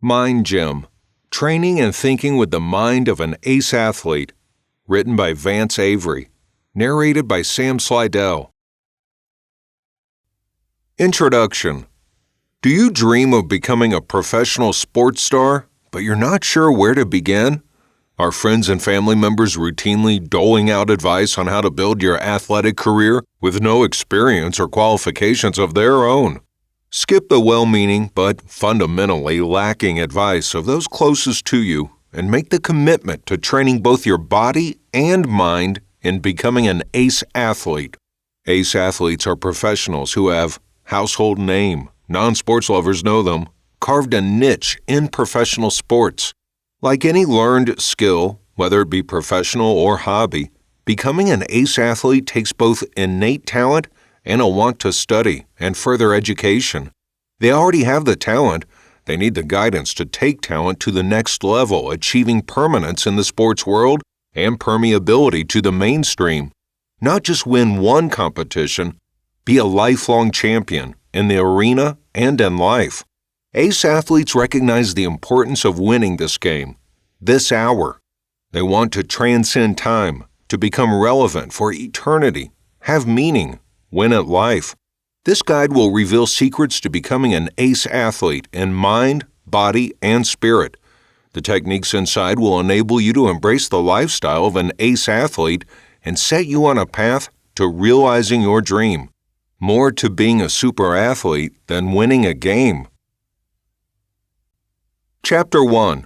Mind Gym: Training and Thinking with the Mind of an Ace Athlete. Written by Vance Avery. Narrated by Sam Slidell. Introduction. Do you dream of becoming a professional sports star, but you're not sure where to begin? Are friends and family members routinely doling out advice on how to build your athletic career with no experience or qualifications of their own? Skip the well-meaning but fundamentally lacking advice of those closest to you and make the commitment to training both your body and mind in becoming an ace athlete. Ace athletes are professionals who have household name, non-sports lovers know them, carved a niche in professional sports. Like any learned skill, whether it be professional or hobby, becoming an ace athlete takes both innate talent and a want to study and further education. They already have the talent. They need the guidance to take talent to the next level, achieving permanence in the sports world and permeability to the mainstream. Not just win one competition, be a lifelong champion in the arena and in life. Ace athletes recognize the importance of winning this game, this hour. They want to transcend time, to become relevant for eternity, have meaning, win at life. This guide will reveal secrets to becoming an ace athlete in mind, body, and spirit. The techniques inside will enable you to embrace the lifestyle of an ace athlete and set you on a path to realizing your dream. More to being a super athlete than winning a game. Chapter 1.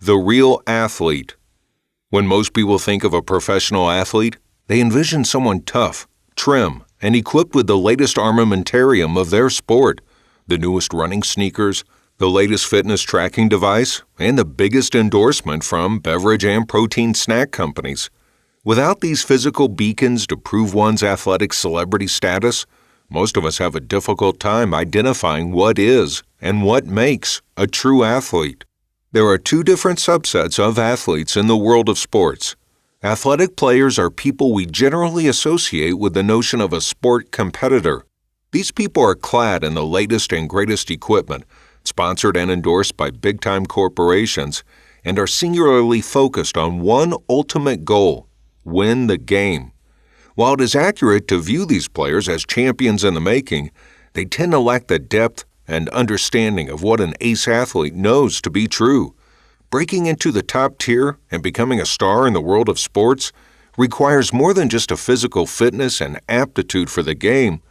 The Real Athlete. When most people think of a professional athlete, they envision someone tough, trim, and equipped with the latest armamentarium of their sport, the newest running sneakers, the latest fitness tracking device, and the biggest endorsement from beverage and protein snack companies. Without these physical beacons to prove one's athletic celebrity status, most of us have a difficult time identifying what is and what makes a true athlete. There are two different subsets of athletes in the world of sports. Athletic players are people we generally associate with the notion of a sport competitor. These people are clad in the latest and greatest equipment, sponsored and endorsed by big-time corporations, and are singularly focused on one ultimate goal: win the game. While it is accurate to view these players as champions in the making, they tend to lack the depth and understanding of what an ace athlete knows to be true. Breaking into the top tier and becoming a star in the world of sports requires more than just a physical fitness and aptitude for the game.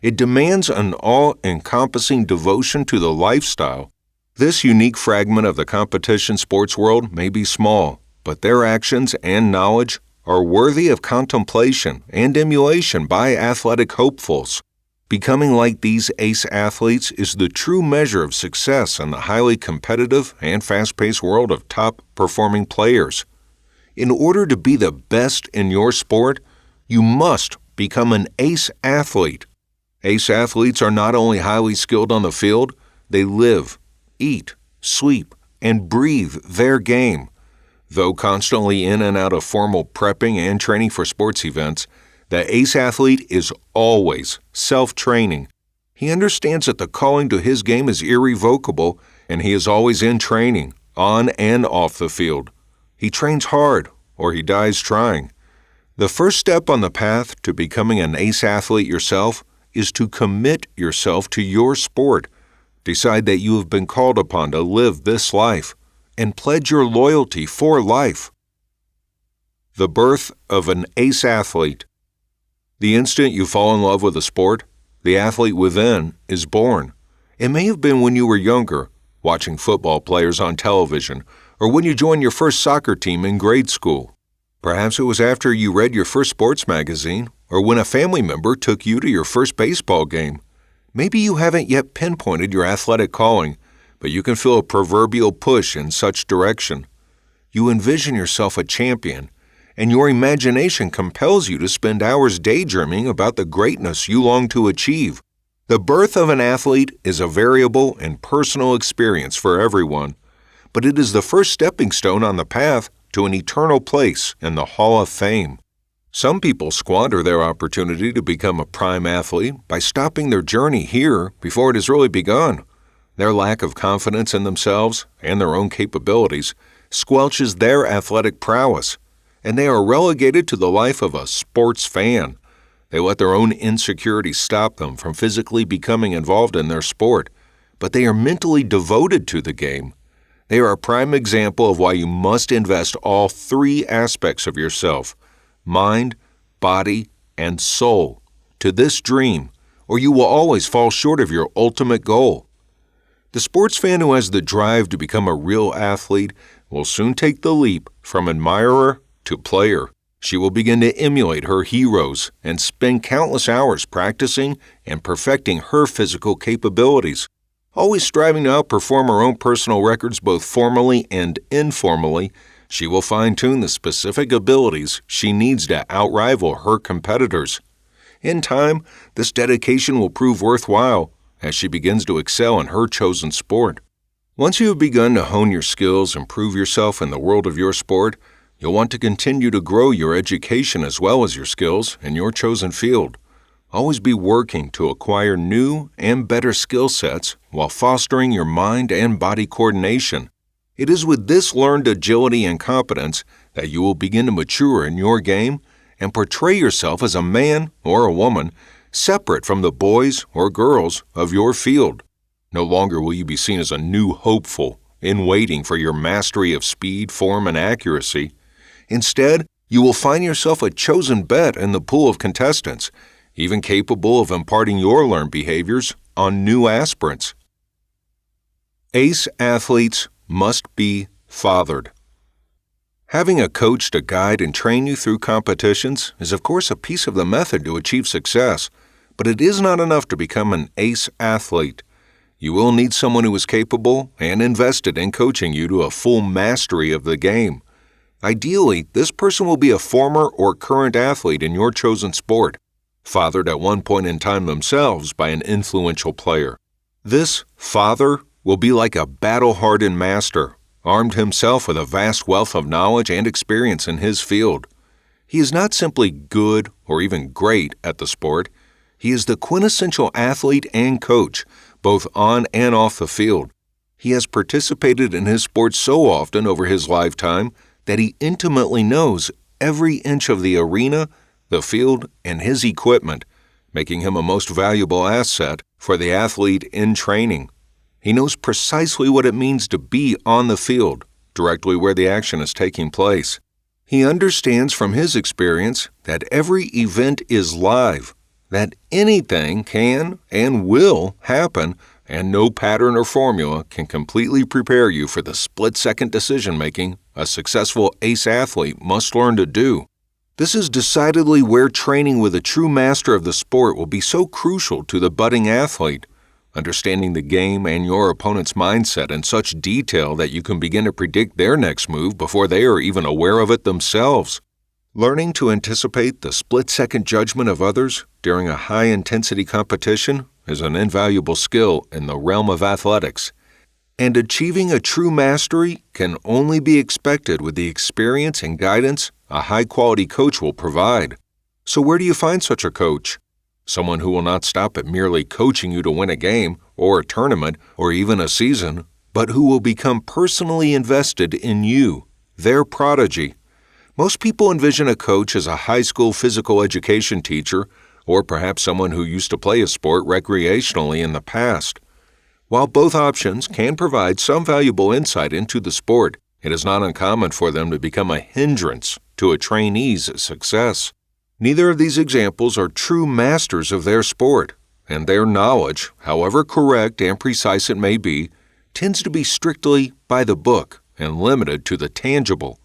It demands an all-encompassing devotion to the lifestyle. This unique fragment of the competition sports world may be small, but their actions and knowledge are worthy of contemplation and emulation by athletic hopefuls. Becoming like these ace athletes is the true measure of success in the highly competitive and fast-paced world of top-performing players. In order to be the best in your sport, you must become an ace athlete. Ace athletes are not only highly skilled on the field, they live, eat, sleep, and breathe their game. Though constantly in and out of formal prepping and training for sports events, the ace athlete is always self-training. He understands that the calling to his game is irrevocable, and he is always in training, on and off the field. He trains hard, or he dies trying. The first step on the path to becoming an ace athlete yourself is to commit yourself to your sport. Decide that you have been called upon to live this life, and pledge your loyalty for life. The birth of an ace athlete. The instant you fall in love with a sport, the athlete within is born. It may have been when you were younger, watching football players on television, or when you joined your first soccer team in grade school. Perhaps it was after you read your first sports magazine, or when a family member took you to your first baseball game. Maybe you haven't yet pinpointed your athletic calling, but you can feel a proverbial push in such direction. You envision yourself a champion, and your imagination compels you to spend hours daydreaming about the greatness you long to achieve. The birth of an athlete is a variable and personal experience for everyone, but it is the first stepping stone on the path to an eternal place in the Hall of Fame. Some people squander their opportunity to become a prime athlete by stopping their journey here before it has really begun. Their lack of confidence in themselves and their own capabilities squelches their athletic prowess, and they are relegated to the life of a sports fan. They let their own insecurities stop them from physically becoming involved in their sport, but they are mentally devoted to the game. They are a prime example of why you must invest all three aspects of yourself, mind, body, and soul, to this dream, or you will always fall short of your ultimate goal. The sports fan who has the drive to become a real athlete will soon take the leap from admirer to player. She will begin to emulate her heroes and spend countless hours practicing and perfecting her physical capabilities. Always striving to outperform her own personal records both formally and informally, she will fine-tune the specific abilities she needs to outrival her competitors. In time, this dedication will prove worthwhile as she begins to excel in her chosen sport. Once you have begun to hone your skills and prove yourself in the world of your sport, you'll want to continue to grow your education as well as your skills in your chosen field. Always be working to acquire new and better skill sets while fostering your mind and body coordination. It is with this learned agility and competence that you will begin to mature in your game and portray yourself as a man or a woman separate from the boys or girls of your field. No longer will you be seen as a new hopeful in waiting for your mastery of speed, form, and accuracy. Instead, you will find yourself a chosen bet in the pool of contestants, even capable of imparting your learned behaviors on new aspirants. Ace athletes must be fathered. Having a coach to guide and train you through competitions is of course a piece of the method to achieve success, but it is not enough to become an ace athlete. You will need someone who is capable and invested in coaching you to a full mastery of the game. Ideally, this person will be a former or current athlete in your chosen sport, fathered at one point in time themselves by an influential player. This father will be like a battle-hardened master, armed himself with a vast wealth of knowledge and experience in his field. He is not simply good or even great at the sport. He is the quintessential athlete and coach, both on and off the field. He has participated in his sport so often over his lifetime that he intimately knows every inch of the arena, the field, and his equipment, making him a most valuable asset for the athlete in training. He knows precisely what it means to be on the field, directly where the action is taking place. He understands from his experience that every event is live, that anything can and will happen, and no pattern or formula can completely prepare you for the split-second decision-making a successful ace athlete must learn to do. This is decidedly where training with a true master of the sport will be so crucial to the budding athlete, understanding the game and your opponent's mindset in such detail that you can begin to predict their next move before they are even aware of it themselves. Learning to anticipate the split-second judgment of others during a high-intensity competition is an invaluable skill in the realm of athletics, and achieving a true mastery can only be expected with the experience and guidance a high-quality coach will provide. So where do you find such a coach? Someone who will not stop at merely coaching you to win a game or a tournament or even a season, but who will become personally invested in you, their prodigy. Most people envision a coach as a high school physical education teacher or perhaps someone who used to play a sport recreationally in the past. While both options can provide some valuable insight into the sport, it is not uncommon for them to become a hindrance to a trainee's success. Neither of these examples are true masters of their sport, and their knowledge, however correct and precise it may be, tends to be strictly by the book and limited to the tangible.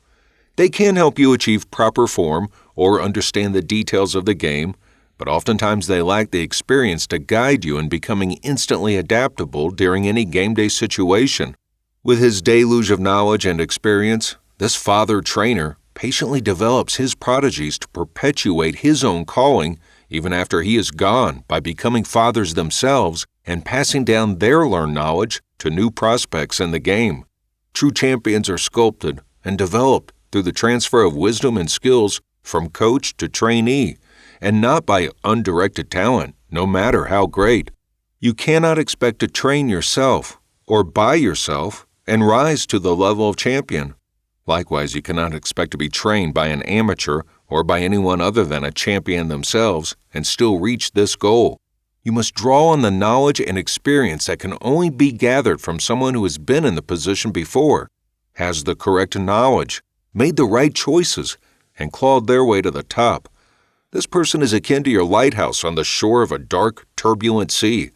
They can help you achieve proper form or understand the details of the game, but oftentimes they lack the experience to guide you in becoming instantly adaptable during any game day situation. With his deluge of knowledge and experience, this father trainer patiently develops his prodigies to perpetuate his own calling even after he is gone by becoming fathers themselves and passing down their learned knowledge to new prospects in the game. True champions are sculpted and developed through the transfer of wisdom and skills from coach to trainee, and not by undirected talent, no matter how great. You cannot expect to train yourself or buy yourself and rise to the level of champion. Likewise, you cannot expect to be trained by an amateur or by anyone other than a champion themselves and still reach this goal. You must draw on the knowledge and experience that can only be gathered from someone who has been in the position before, has the correct knowledge, made the right choices, and clawed their way to the top. This person is akin to your lighthouse on the shore of a dark, turbulent sea,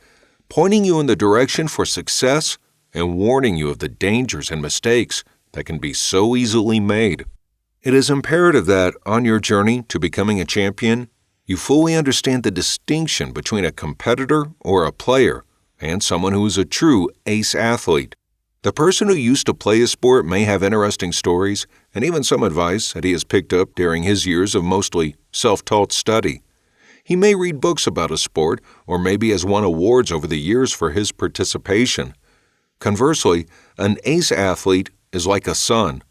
pointing you in the direction for success and warning you of the dangers and mistakes that can be so easily made. It is imperative that, on your journey to becoming a champion, you fully understand the distinction between a competitor or a player and someone who is a true ace athlete. The person who used to play a sport may have interesting stories and even some advice that he has picked up during his years of mostly self-taught study. He may read books about a sport or maybe has won awards over the years for his participation. Conversely, an ace athlete is like a son.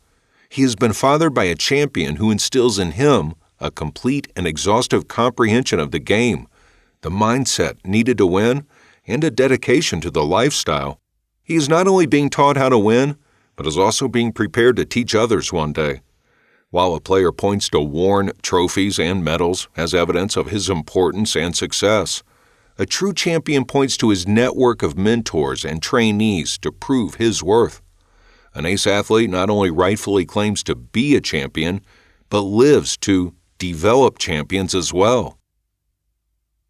He has been fathered by a champion who instills in him a complete and exhaustive comprehension of the game, the mindset needed to win, and a dedication to the lifestyle. He is not only being taught how to win, but is also being prepared to teach others one day. While a player points to worn trophies and medals as evidence of his importance and success, a true champion points to his network of mentors and trainees to prove his worth. An ace athlete not only rightfully claims to be a champion, but lives to develop champions as well.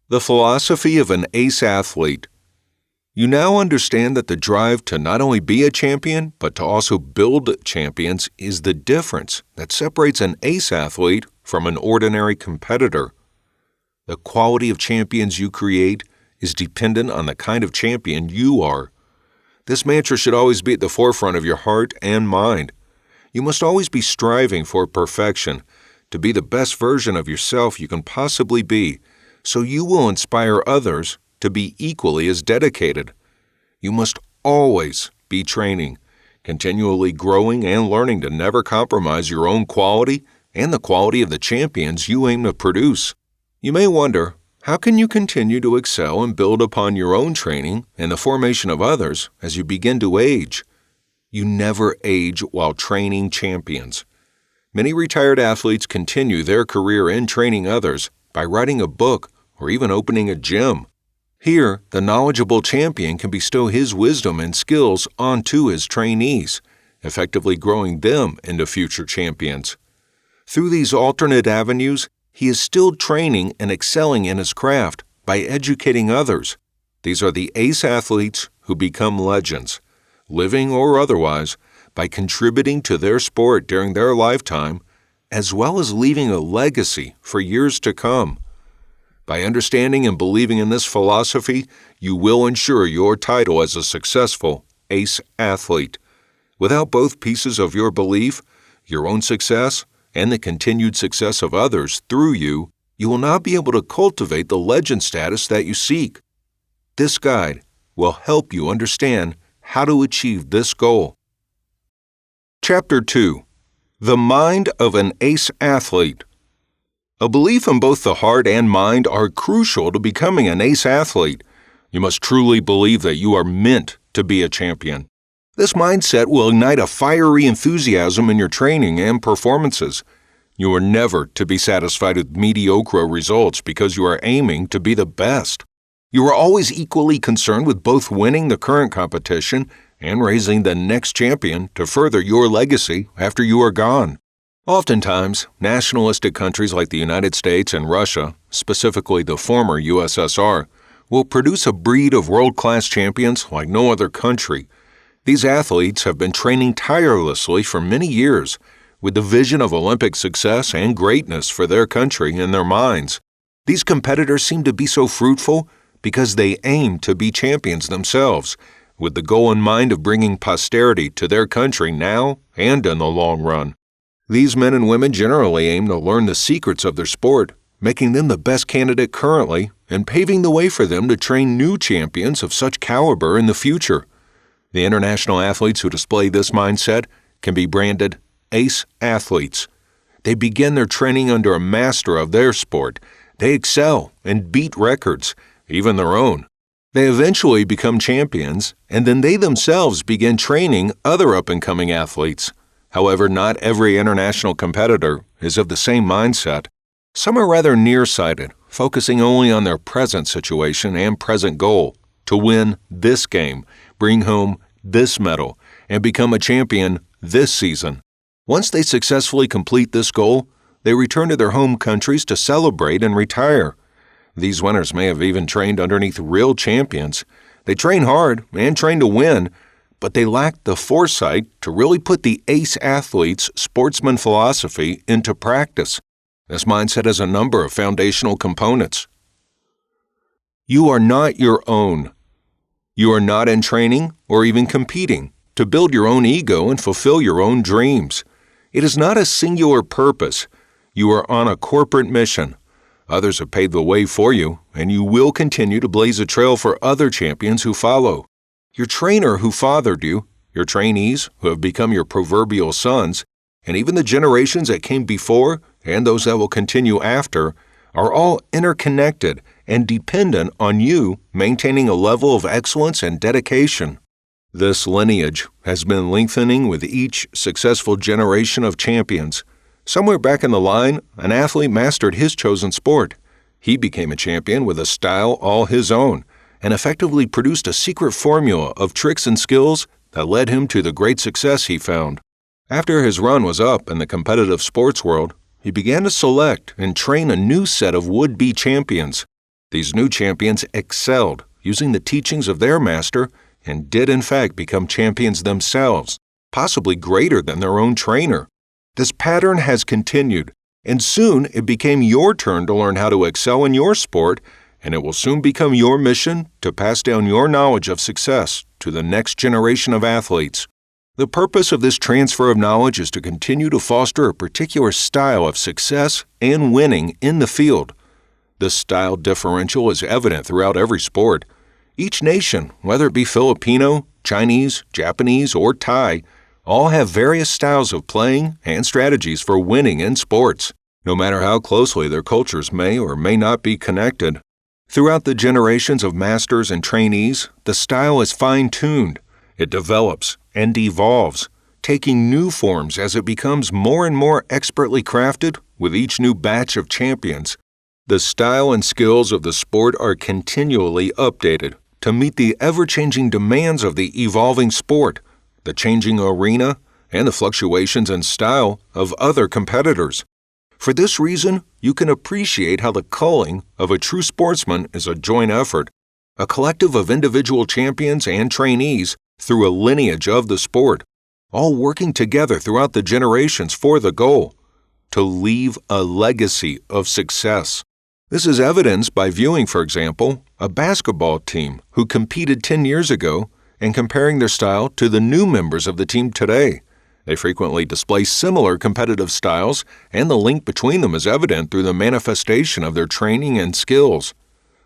The philosophy of an ace athlete. You now understand that the drive to not only be a champion, but to also build champions is the difference that separates an ace athlete from an ordinary competitor. The quality of champions you create is dependent on the kind of champion you are. This mantra should always be at the forefront of your heart and mind. You must always be striving for perfection, to be the best version of yourself you can possibly be, so you will inspire others to be equally as dedicated. You must always be training, continually growing and learning to never compromise your own quality and the quality of the champions you aim to produce. You may wonder, how can you continue to excel and build upon your own training and the formation of others as you begin to age? You never age while training champions. Many retired athletes continue their career in training others by writing a book or even opening a gym. Here, the knowledgeable champion can bestow his wisdom and skills onto his trainees, effectively growing them into future champions. Through these alternate avenues, he is still training and excelling in his craft by educating others. These are the ace athletes who become legends, living or otherwise, by contributing to their sport during their lifetime, as well as leaving a legacy for years to come. By understanding and believing in this philosophy, you will ensure your title as a successful ace athlete. Without both pieces of your belief, your own success, and the continued success of others through you, you will not be able to cultivate the legend status that you seek. This guide will help you understand how to achieve this goal. Chapter 2. The Mind of an Ace Athlete. A belief in both the heart and mind are crucial to becoming an ace athlete. You must truly believe that you are meant to be a champion. This mindset will ignite a fiery enthusiasm in your training and performances. You are never to be satisfied with mediocre results because you are aiming to be the best. You are always equally concerned with both winning the current competition and raising the next champion to further your legacy after you are gone. Oftentimes, nationalistic countries like the United States and Russia, specifically the former USSR, will produce a breed of world-class champions like no other country. These athletes have been training tirelessly for many years, with the vision of Olympic success and greatness for their country in their minds. These competitors seem to be so fruitful because they aim to be champions themselves, with the goal in mind of bringing posterity to their country now and in the long run. These men and women generally aim to learn the secrets of their sport, making them the best candidate currently and paving the way for them to train new champions of such caliber in the future. The international athletes who display this mindset can be branded ace athletes. They begin their training under a master of their sport. They excel and beat records, even their own. They eventually become champions, and then they themselves begin training other up-and-coming athletes. However, not every international competitor is of the same mindset. Some are rather nearsighted, focusing only on their present situation and present goal, to win this game, bring home this medal, and become a champion this season. Once they successfully complete this goal, they return to their home countries to celebrate and retire. These winners may have even trained underneath real champions. They train hard and train to win, but they lack the foresight to really put the ace athlete's sportsman philosophy into practice. This mindset has a number of foundational components. You are not your own. You are not in training or even competing to build your own ego and fulfill your own dreams. It is not a singular purpose. You are on a corporate mission. Others have paved the way for you, and you will continue to blaze a trail for other champions who follow. Your trainer who fathered you, your trainees who have become your proverbial sons, and even the generations that came before and those that will continue after are all interconnected and dependent on you maintaining a level of excellence and dedication. This lineage has been lengthening with each successful generation of champions. Somewhere back in the line, an athlete mastered his chosen sport. He became a champion with a style all his own and effectively produced a secret formula of tricks and skills that led him to the great success he found. After his run was up in the competitive sports world, he began to select and train a new set of would-be champions. These new champions excelled, using the teachings of their master, and did in fact become champions themselves, possibly greater than their own trainer. This pattern has continued, and soon it became your turn to learn how to excel in your sport, and it will soon become your mission to pass down your knowledge of success to the next generation of athletes. The purpose of this transfer of knowledge is to continue to foster a particular style of success and winning in the field. This style differential is evident throughout every sport. Each nation, whether it be Filipino, Chinese, Japanese, or Thai, all have various styles of playing and strategies for winning in sports, no matter how closely their cultures may or may not be connected. Throughout the generations of masters and trainees, the style is fine-tuned. It develops and evolves, taking new forms as it becomes more and more expertly crafted with each new batch of champions. The style and skills of the sport are continually updated to meet the ever-changing demands of the evolving sport, the changing arena, and the fluctuations in style of other competitors. For this reason, you can appreciate how the culling of a true sportsman is a joint effort, a collective of individual champions and trainees through a lineage of the sport, all working together throughout the generations for the goal, to leave a legacy of success. This is evidenced by viewing, for example, a basketball team who competed 10 years ago and comparing their style to the new members of the team today. They frequently display similar competitive styles, and the link between them is evident through the manifestation of their training and skills.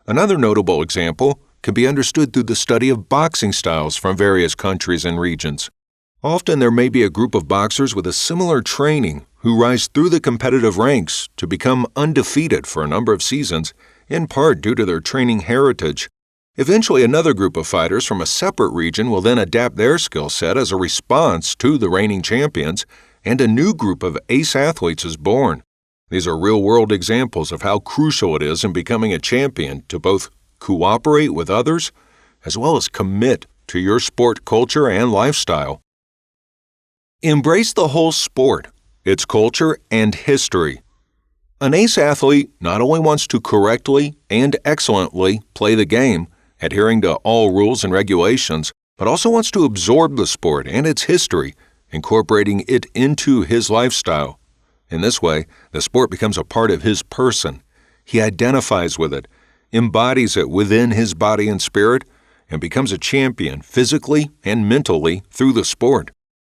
Another notable example can be understood through the study of boxing styles from various countries and regions. Often there may be a group of boxers with a similar training who rise through the competitive ranks to become undefeated for a number of seasons, in part due to their training heritage. Eventually, another group of fighters from a separate region will then adapt their skill set as a response to the reigning champions, and a new group of ace athletes is born. These are real-world examples of how crucial it is in becoming a champion to both cooperate with others as well as commit to your sport culture and lifestyle. Embrace the whole sport, its culture and history. An ace athlete not only wants to correctly and excellently play the game, adhering to all rules and regulations, but also wants to absorb the sport and its history, incorporating it into his lifestyle. In this way, the sport becomes a part of his person. He identifies with it, embodies it within his body and spirit, and becomes a champion physically and mentally through the sport.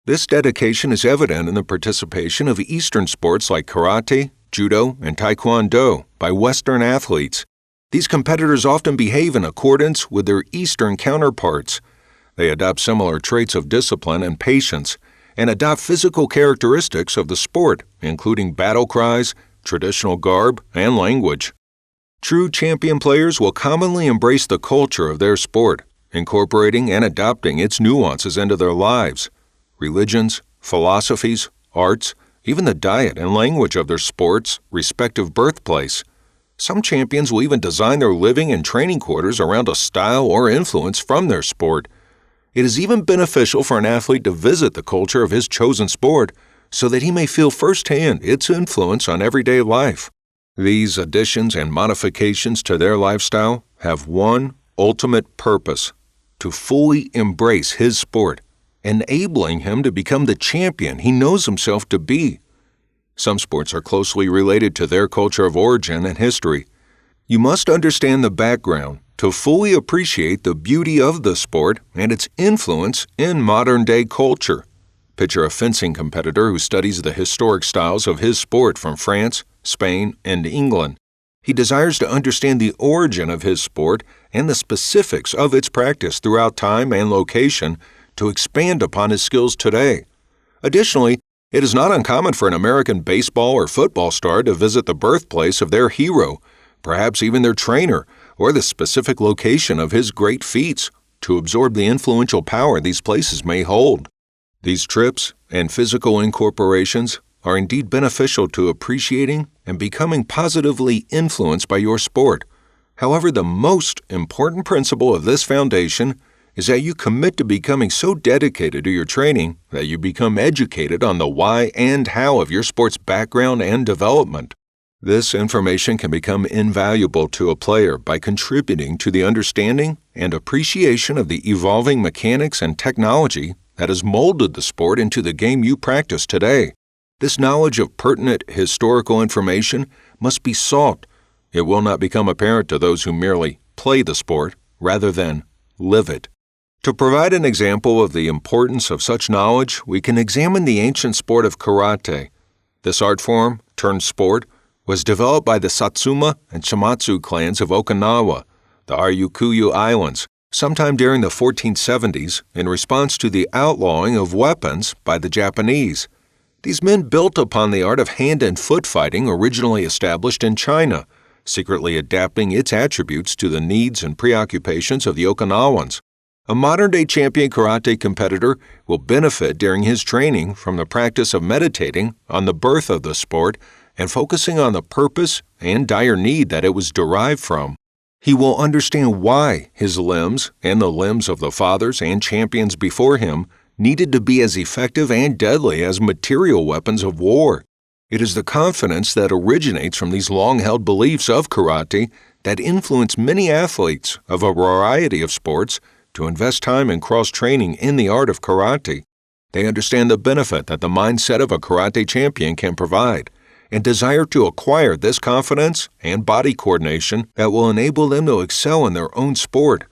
This dedication is evident in the participation of Eastern sports like karate, judo, and taekwondo by Western athletes. These competitors often behave in accordance with their Eastern counterparts. They adopt similar traits of discipline and patience, and adopt physical characteristics of the sport, including battle cries, traditional garb, and language. True champion players will commonly embrace the culture of their sport, incorporating and adopting its nuances into their lives. Religions, philosophies, arts, even the diet and language of their sport's respective birthplace. Some champions will even design their living and training quarters around a style or influence from their sport. It is even beneficial for an athlete to visit the culture of his chosen sport so that he may feel firsthand its influence on everyday life. These additions and modifications to their lifestyle have one ultimate purpose: to fully embrace his sport, enabling him to become the champion he knows himself to be. Some sports are closely related to their culture of origin and history. You must understand the background to fully appreciate the beauty of the sport and its influence in modern-day culture. Picture a fencing competitor who studies the historic styles of his sport from France, Spain, and England. He desires to understand the origin of his sport and the specifics of its practice throughout time and location to expand upon his skills today. Additionally, it is not uncommon for an American baseball or football star to visit the birthplace of their hero, perhaps even their trainer, or the specific location of his great feats, to absorb the influential power these places may hold. These trips and physical incorporations are indeed beneficial to appreciating and becoming positively influenced by your sport. However, the most important principle of this foundation is that you commit to becoming so dedicated to your training that you become educated on the why and how of your sport's background and development. This information can become invaluable to a player by contributing to the understanding and appreciation of the evolving mechanics and technology that has molded the sport into the game you practice today. This knowledge of pertinent historical information must be sought. It will not become apparent to those who merely play the sport rather than live it. To provide an example of the importance of such knowledge, we can examine the ancient sport of karate. This art form, turned sport, was developed by the Satsuma and Shimatsu clans of Okinawa, the Ryukyu Islands, sometime during the 1470s in response to the outlawing of weapons by the Japanese. These men built upon the art of hand and foot fighting originally established in China, secretly adapting its attributes to the needs and preoccupations of the Okinawans. A modern-day champion karate competitor will benefit during his training from the practice of meditating on the birth of the sport and focusing on the purpose and dire need that it was derived from. He will understand why his limbs and the limbs of the fathers and champions before him needed to be as effective and deadly as material weapons of war. It is the confidence that originates from these long-held beliefs of karate that influence many athletes of a variety of sports to invest time in cross-training in the art of karate. They understand the benefit that the mindset of a karate champion can provide and desire to acquire this confidence and body coordination that will enable them to excel in their own sport.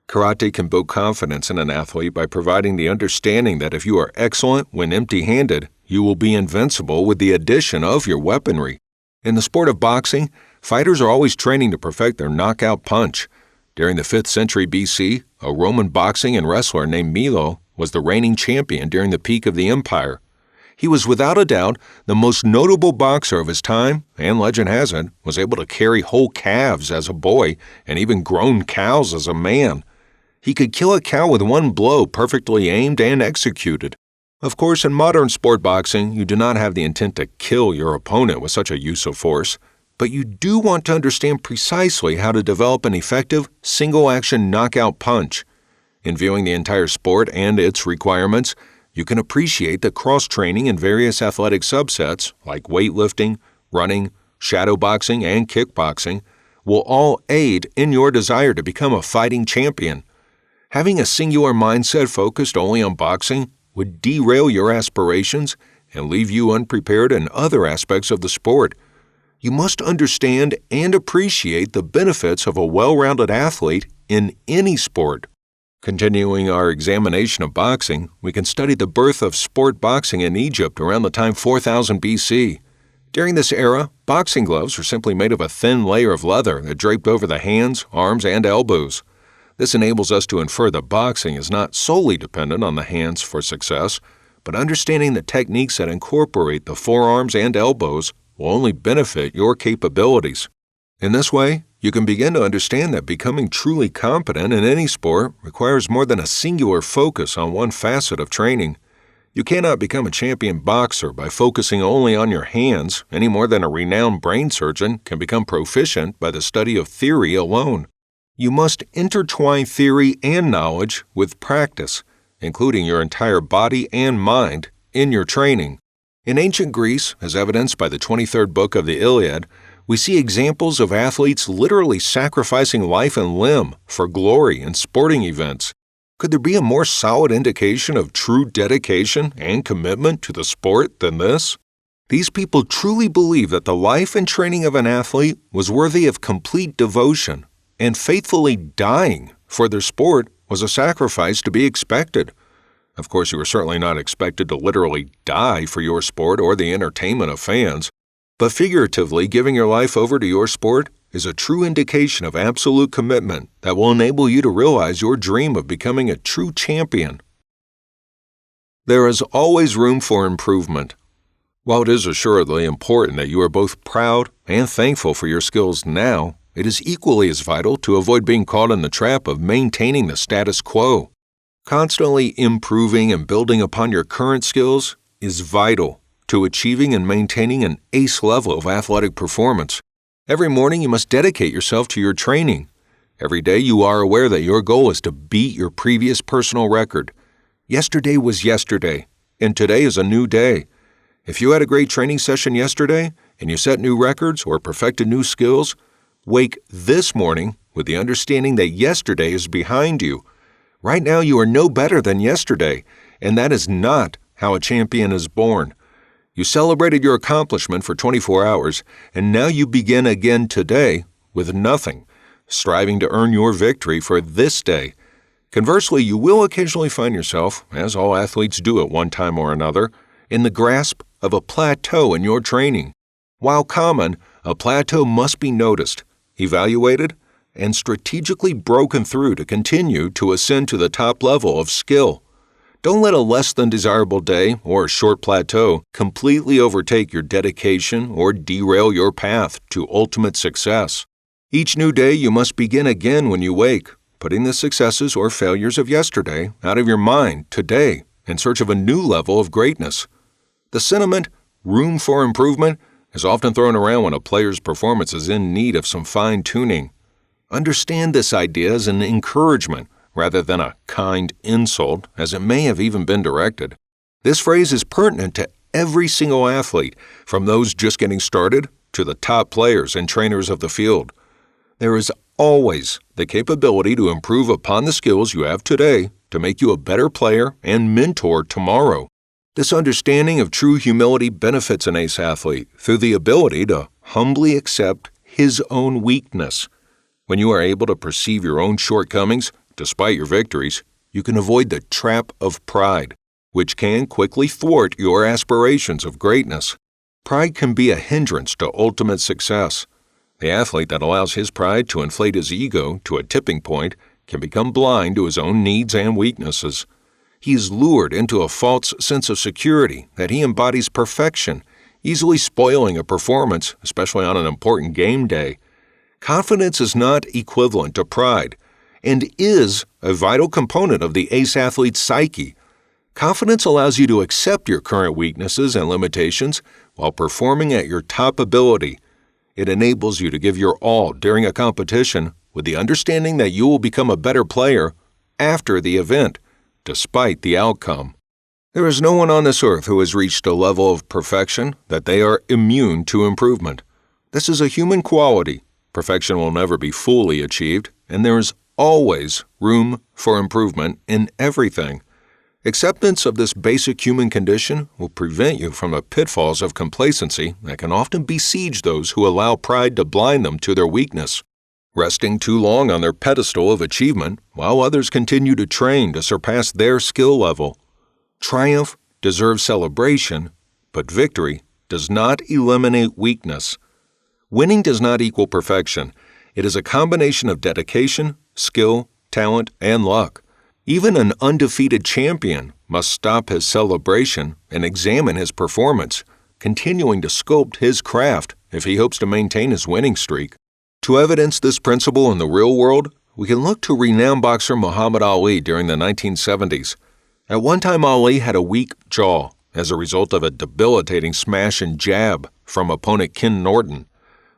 Karate can build confidence in an athlete by providing the understanding that if you are excellent when empty-handed, you will be invincible with the addition of your weaponry. In the sport of boxing, fighters are always training to perfect their knockout punch. During the 5th century BC, a Roman boxing and wrestler named Milo was the reigning champion during the peak of the empire. He was without a doubt the most notable boxer of his time, and legend has it, was able to carry whole calves as a boy and even grown cows as a man. He could kill a cow with one blow perfectly aimed and executed. Of course, in modern sport boxing, you do not have the intent to kill your opponent with such a use of force, but you do want to understand precisely how to develop an effective, single-action knockout punch. In viewing the entire sport and its requirements, you can appreciate that cross-training in various athletic subsets like weightlifting, running, shadow boxing, and kickboxing will all aid in your desire to become a fighting champion. Having a singular mindset focused only on boxing would derail your aspirations and leave you unprepared in other aspects of the sport. You must understand and appreciate the benefits of a well-rounded athlete in any sport. Continuing our examination of boxing, we can study the birth of sport boxing in Egypt around the time 4000 BC. During this era, boxing gloves were simply made of a thin layer of leather that draped over the hands, arms, and elbows. This enables us to infer that boxing is not solely dependent on the hands for success, but understanding the techniques that incorporate the forearms and elbows will only benefit your capabilities. In this way, you can begin to understand that becoming truly competent in any sport requires more than a singular focus on one facet of training. You cannot become a champion boxer by focusing only on your hands any more than a renowned brain surgeon can become proficient by the study of theory alone. You must intertwine theory and knowledge with practice, including your entire body and mind, in your training. In ancient Greece, as evidenced by the 23rd book of the Iliad, we see examples of athletes literally sacrificing life and limb for glory in sporting events. Could there be a more solid indication of true dedication and commitment to the sport than this? These people truly believed that the life and training of an athlete was worthy of complete devotion, and faithfully dying for their sport was a sacrifice to be expected. Of course, you were certainly not expected to literally die for your sport or the entertainment of fans, but figuratively giving your life over to your sport is a true indication of absolute commitment that will enable you to realize your dream of becoming a true champion. There is always room for improvement. While it is assuredly important that you are both proud and thankful for your skills now, it is equally as vital to avoid being caught in the trap of maintaining the status quo. Constantly improving and building upon your current skills is vital to achieving and maintaining an ace level of athletic performance. Every morning you must dedicate yourself to your training. Every day you are aware that your goal is to beat your previous personal record. Yesterday was yesterday, and today is a new day. If you had a great training session yesterday, and you set new records or perfected new skills, wake this morning with the understanding that yesterday is behind you. Right now you are no better than yesterday, and that is not how a champion is born. You celebrated your accomplishment for 24 hours, and now you begin again today with nothing, striving to earn your victory for this day. Conversely, you will occasionally find yourself, as all athletes do at one time or another, in the grasp of a plateau in your training. While common, a plateau must be noticed, evaluated, and strategically broken through to continue to ascend to the top level of skill. Don't let a less than desirable day or a short plateau completely overtake your dedication or derail your path to ultimate success. Each new day you must begin again when you wake, putting the successes or failures of yesterday out of your mind today in search of a new level of greatness. The sentiment, room for improvement, is often thrown around when a player's performance is in need of some fine-tuning. Understand this idea as an encouragement rather than a kind insult, as it may have even been directed. This phrase is pertinent to every single athlete, from those just getting started to the top players and trainers of the field. There is always the capability to improve upon the skills you have today to make you a better player and mentor tomorrow. This understanding of true humility benefits an ace athlete through the ability to humbly accept his own weakness. When you are able to perceive your own shortcomings, despite your victories, you can avoid the trap of pride, which can quickly thwart your aspirations of greatness. Pride can be a hindrance to ultimate success. The athlete that allows his pride to inflate his ego to a tipping point can become blind to his own needs and weaknesses. He is lured into a false sense of security that he embodies perfection, easily spoiling a performance, especially on an important game day. Confidence is not equivalent to pride, and is a vital component of the ace athlete's psyche. Confidence allows you to accept your current weaknesses and limitations while performing at your top ability. It enables you to give your all during a competition with the understanding that you will become a better player after the event, despite the outcome. There is no one on this earth who has reached a level of perfection that they are immune to improvement. This is a human quality. Perfection will never be fully achieved, and there is always room for improvement in everything. Acceptance of this basic human condition will prevent you from the pitfalls of complacency that can often besiege those who allow pride to blind them to their weakness. Resting too long on their pedestal of achievement while others continue to train to surpass their skill level. Triumph deserves celebration, but victory does not eliminate weakness. Winning does not equal perfection. It is a combination of dedication, skill, talent, and luck. Even an undefeated champion must stop his celebration and examine his performance, continuing to sculpt his craft if he hopes to maintain his winning streak. To evidence this principle in the real world, we can look to renowned boxer Muhammad Ali during the 1970s. At one time, Ali had a weak jaw as a result of a debilitating smash and jab from opponent Ken Norton.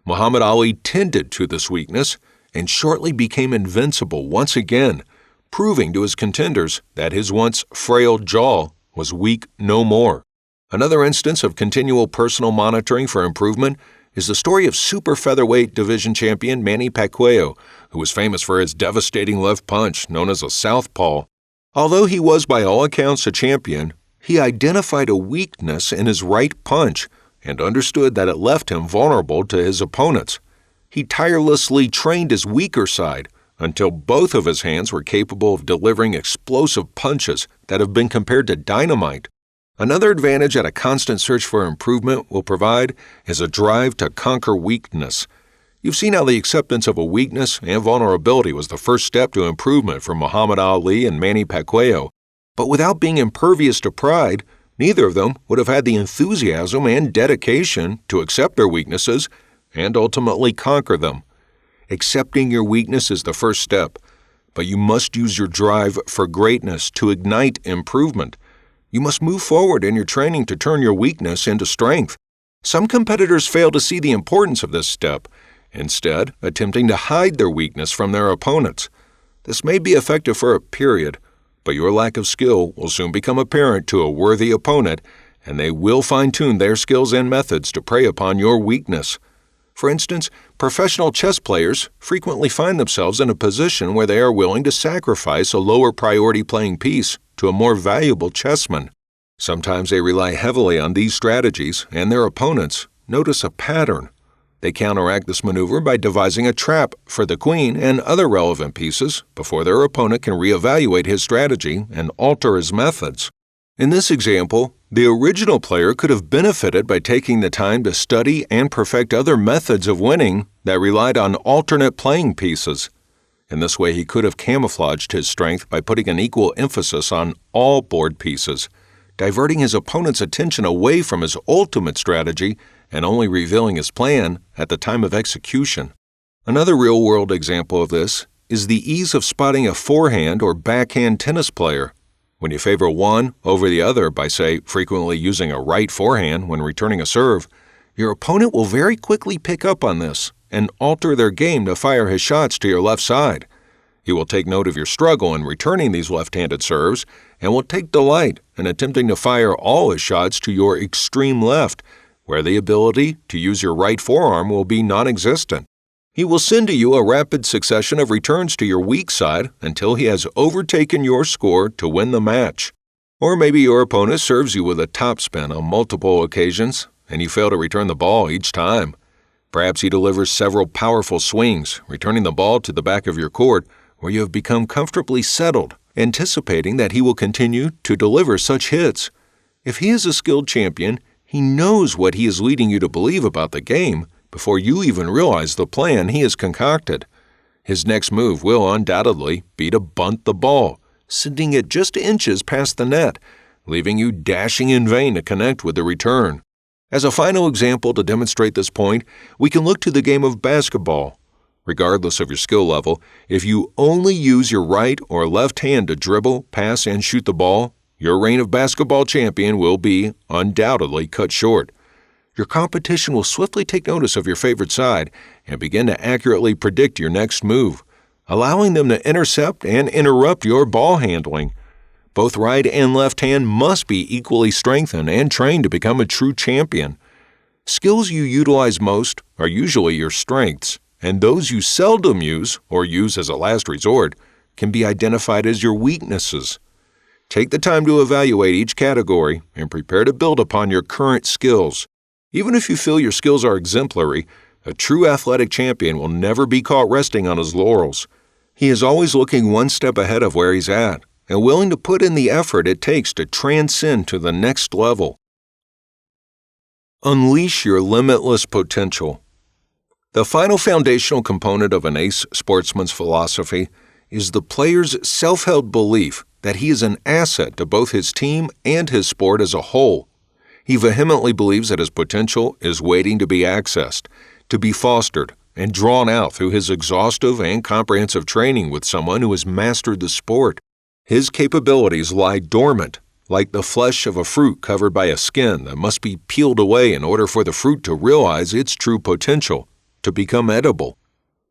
Muhammad Ali tended to this weakness and shortly became invincible once again, proving to his contenders that his once frail jaw was weak no more. Another instance of continual personal monitoring for improvement is the story of super featherweight division champion Manny Pacquiao, who was famous for his devastating left punch known as a southpaw. Although he was by all accounts a champion, he identified a weakness in his right punch and understood that it left him vulnerable to his opponents. He tirelessly trained his weaker side until both of his hands were capable of delivering explosive punches that have been compared to dynamite. Another advantage that a constant search for improvement will provide is a drive to conquer weakness. You've seen how the acceptance of a weakness and vulnerability was the first step to improvement for Muhammad Ali and Manny Pacquiao. But without being impervious to pride, neither of them would have had the enthusiasm and dedication to accept their weaknesses and ultimately conquer them. Accepting your weakness is the first step, but you must use your drive for greatness to ignite improvement. You must move forward in your training to turn your weakness into strength. Some competitors fail to see the importance of this step, instead attempting to hide their weakness from their opponents. This may be effective for a period, but your lack of skill will soon become apparent to a worthy opponent, and they will fine-tune their skills and methods to prey upon your weakness. For instance, professional chess players frequently find themselves in a position where they are willing to sacrifice a lower priority playing piece to a more valuable chessman. Sometimes they rely heavily on these strategies, and their opponents notice a pattern. They counteract this maneuver by devising a trap for the queen and other relevant pieces before their opponent can reevaluate his strategy and alter his methods. In this example, the original player could have benefited by taking the time to study and perfect other methods of winning that relied on alternate playing pieces. In this way, he could have camouflaged his strength by putting an equal emphasis on all board pieces, diverting his opponent's attention away from his ultimate strategy and only revealing his plan at the time of execution. Another real-world example of this is the ease of spotting a forehand or backhand tennis player. When you favor one over the other by, say, frequently using a right forehand when returning a serve, your opponent will very quickly pick up on this and alter their game to fire his shots to your left side. He will take note of your struggle in returning these left-handed serves and will take delight in attempting to fire all his shots to your extreme left, where the ability to use your right forearm will be non-existent. He will send to you a rapid succession of returns to your weak side until he has overtaken your score to win the match. Or maybe your opponent serves you with a topspin on multiple occasions, and you fail to return the ball each time. Perhaps he delivers several powerful swings, returning the ball to the back of your court, where you have become comfortably settled, anticipating that he will continue to deliver such hits. If he is a skilled champion, he knows what he is leading you to believe about the game before you even realize the plan he has concocted. His next move will undoubtedly be to bunt the ball, sending it just inches past the net, leaving you dashing in vain to connect with the return. As a final example to demonstrate this point, we can look to the game of basketball. Regardless of your skill level, if you only use your right or left hand to dribble, pass, and shoot the ball, your reign of basketball champion will be undoubtedly cut short. Your competition will swiftly take notice of your favorite side and begin to accurately predict your next move, allowing them to intercept and interrupt your ball handling. Both right and left hand must be equally strengthened and trained to become a true champion. Skills you utilize most are usually your strengths, and those you seldom use or use as a last resort can be identified as your weaknesses. Take the time to evaluate each category and prepare to build upon your current skills. Even if you feel your skills are exemplary, a true athletic champion will never be caught resting on his laurels. He is always looking one step ahead of where he's at and willing to put in the effort it takes to transcend to the next level. Unleash your limitless potential. The final foundational component of an ace sportsman's philosophy is the player's self-held belief that he is an asset to both his team and his sport as a whole. He vehemently believes that his potential is waiting to be accessed, to be fostered, and drawn out through his exhaustive and comprehensive training with someone who has mastered the sport. His capabilities lie dormant, like the flesh of a fruit covered by a skin that must be peeled away in order for the fruit to realize its true potential, to become edible.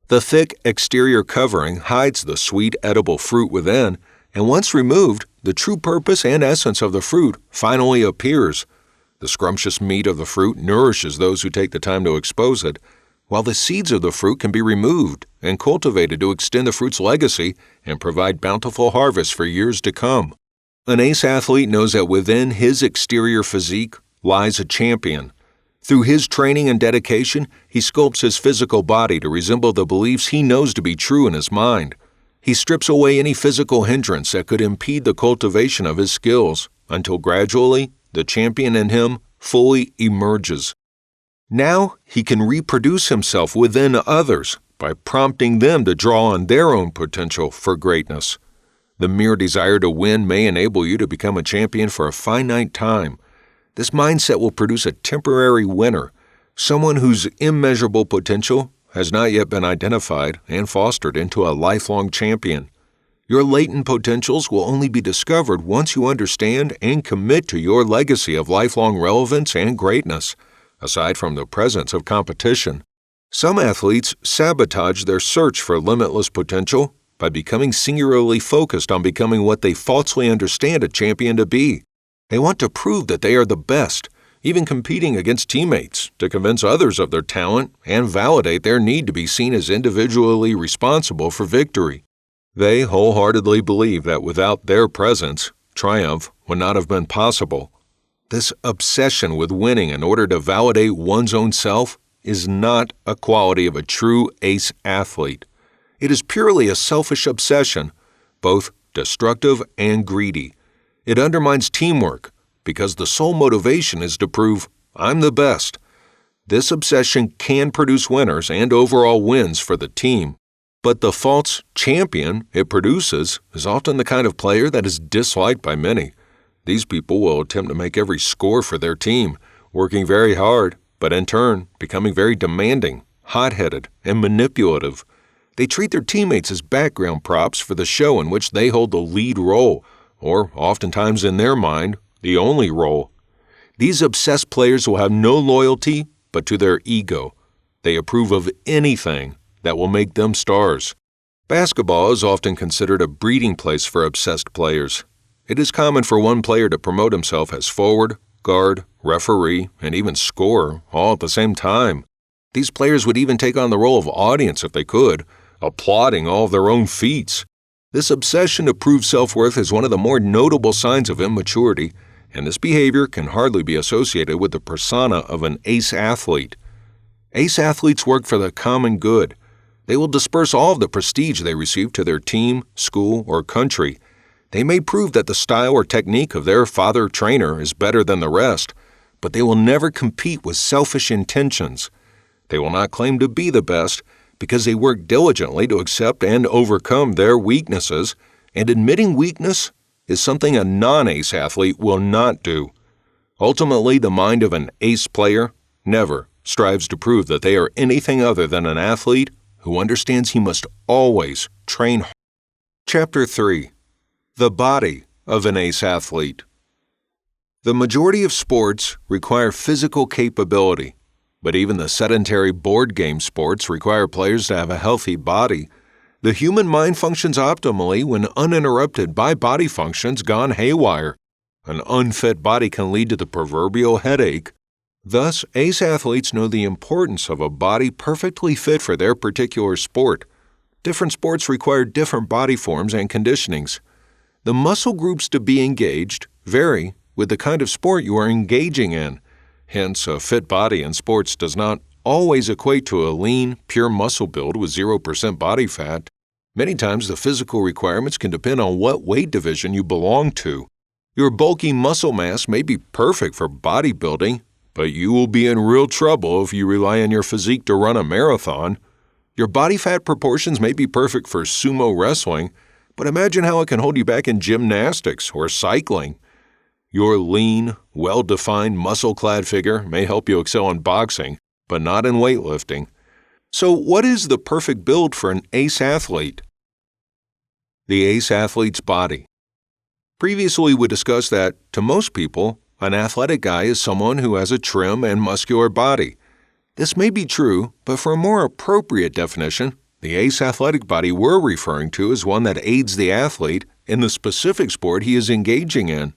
The thick exterior covering hides the sweet edible fruit within, and once removed, the true purpose and essence of the fruit finally appears. The scrumptious meat of the fruit nourishes those who take the time to expose it, while the seeds of the fruit can be removed and cultivated to extend the fruit's legacy and provide bountiful harvests for years to come. An ace athlete knows that within his exterior physique lies a champion. Through his training and dedication, he sculpts his physical body to resemble the beliefs he knows to be true in his mind. He strips away any physical hindrance that could impede the cultivation of his skills, until gradually, the champion in him fully emerges. Now he can reproduce himself within others by prompting them to draw on their own potential for greatness. The mere desire to win may enable you to become a champion for a finite time. This mindset will produce a temporary winner, someone whose immeasurable potential has not yet been identified and fostered into a lifelong champion. Your latent potentials will only be discovered once you understand and commit to your legacy of lifelong relevance and greatness, aside from the presence of competition. Some athletes sabotage their search for limitless potential by becoming singularly focused on becoming what they falsely understand a champion to be. They want to prove that they are the best, even competing against teammates to convince others of their talent and validate their need to be seen as individually responsible for victory. They wholeheartedly believe that without their presence, triumph would not have been possible. This obsession with winning in order to validate one's own self is not a quality of a true ace athlete. It is purely a selfish obsession, both destructive and greedy. It undermines teamwork because the sole motivation is to prove, I'm the best. This obsession can produce winners and overall wins for the team, but the false champion it produces is often the kind of player that is disliked by many. These people will attempt to make every score for their team, working very hard, but in turn becoming very demanding, hot-headed, and manipulative. They treat their teammates as background props for the show in which they hold the lead role, or oftentimes in their mind, the only role. These obsessed players will have no loyalty but to their ego. They approve of anything that will make them stars. Basketball is often considered a breeding place for obsessed players. It is common for one player to promote himself as forward, guard, referee, and even scorer all at the same time. These players would even take on the role of audience if they could, applauding all of their own feats. This obsession to prove self-worth is one of the more notable signs of immaturity, and this behavior can hardly be associated with the persona of an ace athlete. Ace athletes work for the common good. They will disperse all of the prestige they receive to their team, school, or country. They may prove that the style or technique of their father trainer is better than the rest, but they will never compete with selfish intentions. They will not claim to be the best because they work diligently to accept and overcome their weaknesses, and admitting weakness is something a non-ace athlete will not do. Ultimately, the mind of an ace player never strives to prove that they are anything other than an athlete who understands he must always train hard. Chapter 3. The Body of an Ace Athlete. The majority of sports require physical capability, but even the sedentary board game sports require players to have a healthy body. The human mind functions optimally when uninterrupted by body functions gone haywire. An unfit body can lead to the proverbial headache. Thus, ace athletes know the importance of a body perfectly fit for their particular sport. Different sports require different body forms and conditionings. The muscle groups to be engaged vary with the kind of sport you are engaging in. Hence, a fit body in sports does not always equate to a lean, pure muscle build with 0% body fat. Many times, the physical requirements can depend on what weight division you belong to. Your bulky muscle mass may be perfect for bodybuilding, but you will be in real trouble if you rely on your physique to run a marathon. Your body fat proportions may be perfect for sumo wrestling, but imagine how it can hold you back in gymnastics or cycling. Your lean, well-defined, muscle-clad figure may help you excel in boxing, but not in weightlifting. So, what is the perfect build for an ace athlete? The ace athlete's body. Previously, we discussed that, to most people, an athletic guy is someone who has a trim and muscular body. This may be true, but for a more appropriate definition, the ace athletic body we're referring to is one that aids the athlete in the specific sport he is engaging in.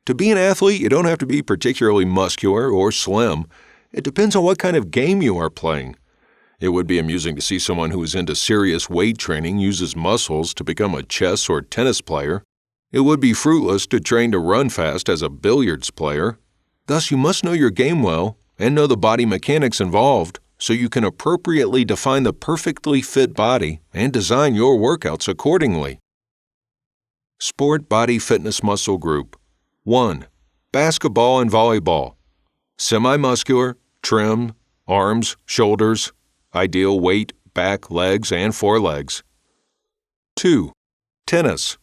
To be an athlete, you don't have to be particularly muscular or slim. It depends on what kind of game you are playing. It would be amusing to see someone who is into serious weight training use his muscles to become a chess or tennis player. It would be fruitless to train to run fast as a billiards player. Thus, you must know your game well and know the body mechanics involved so you can appropriately define the perfectly fit body and design your workouts accordingly. Sport Body Fitness Muscle Group. 1. Basketball and volleyball. Semi-muscular, trim, arms, shoulders, ideal weight, back, legs, and forelegs. 2. Tennis.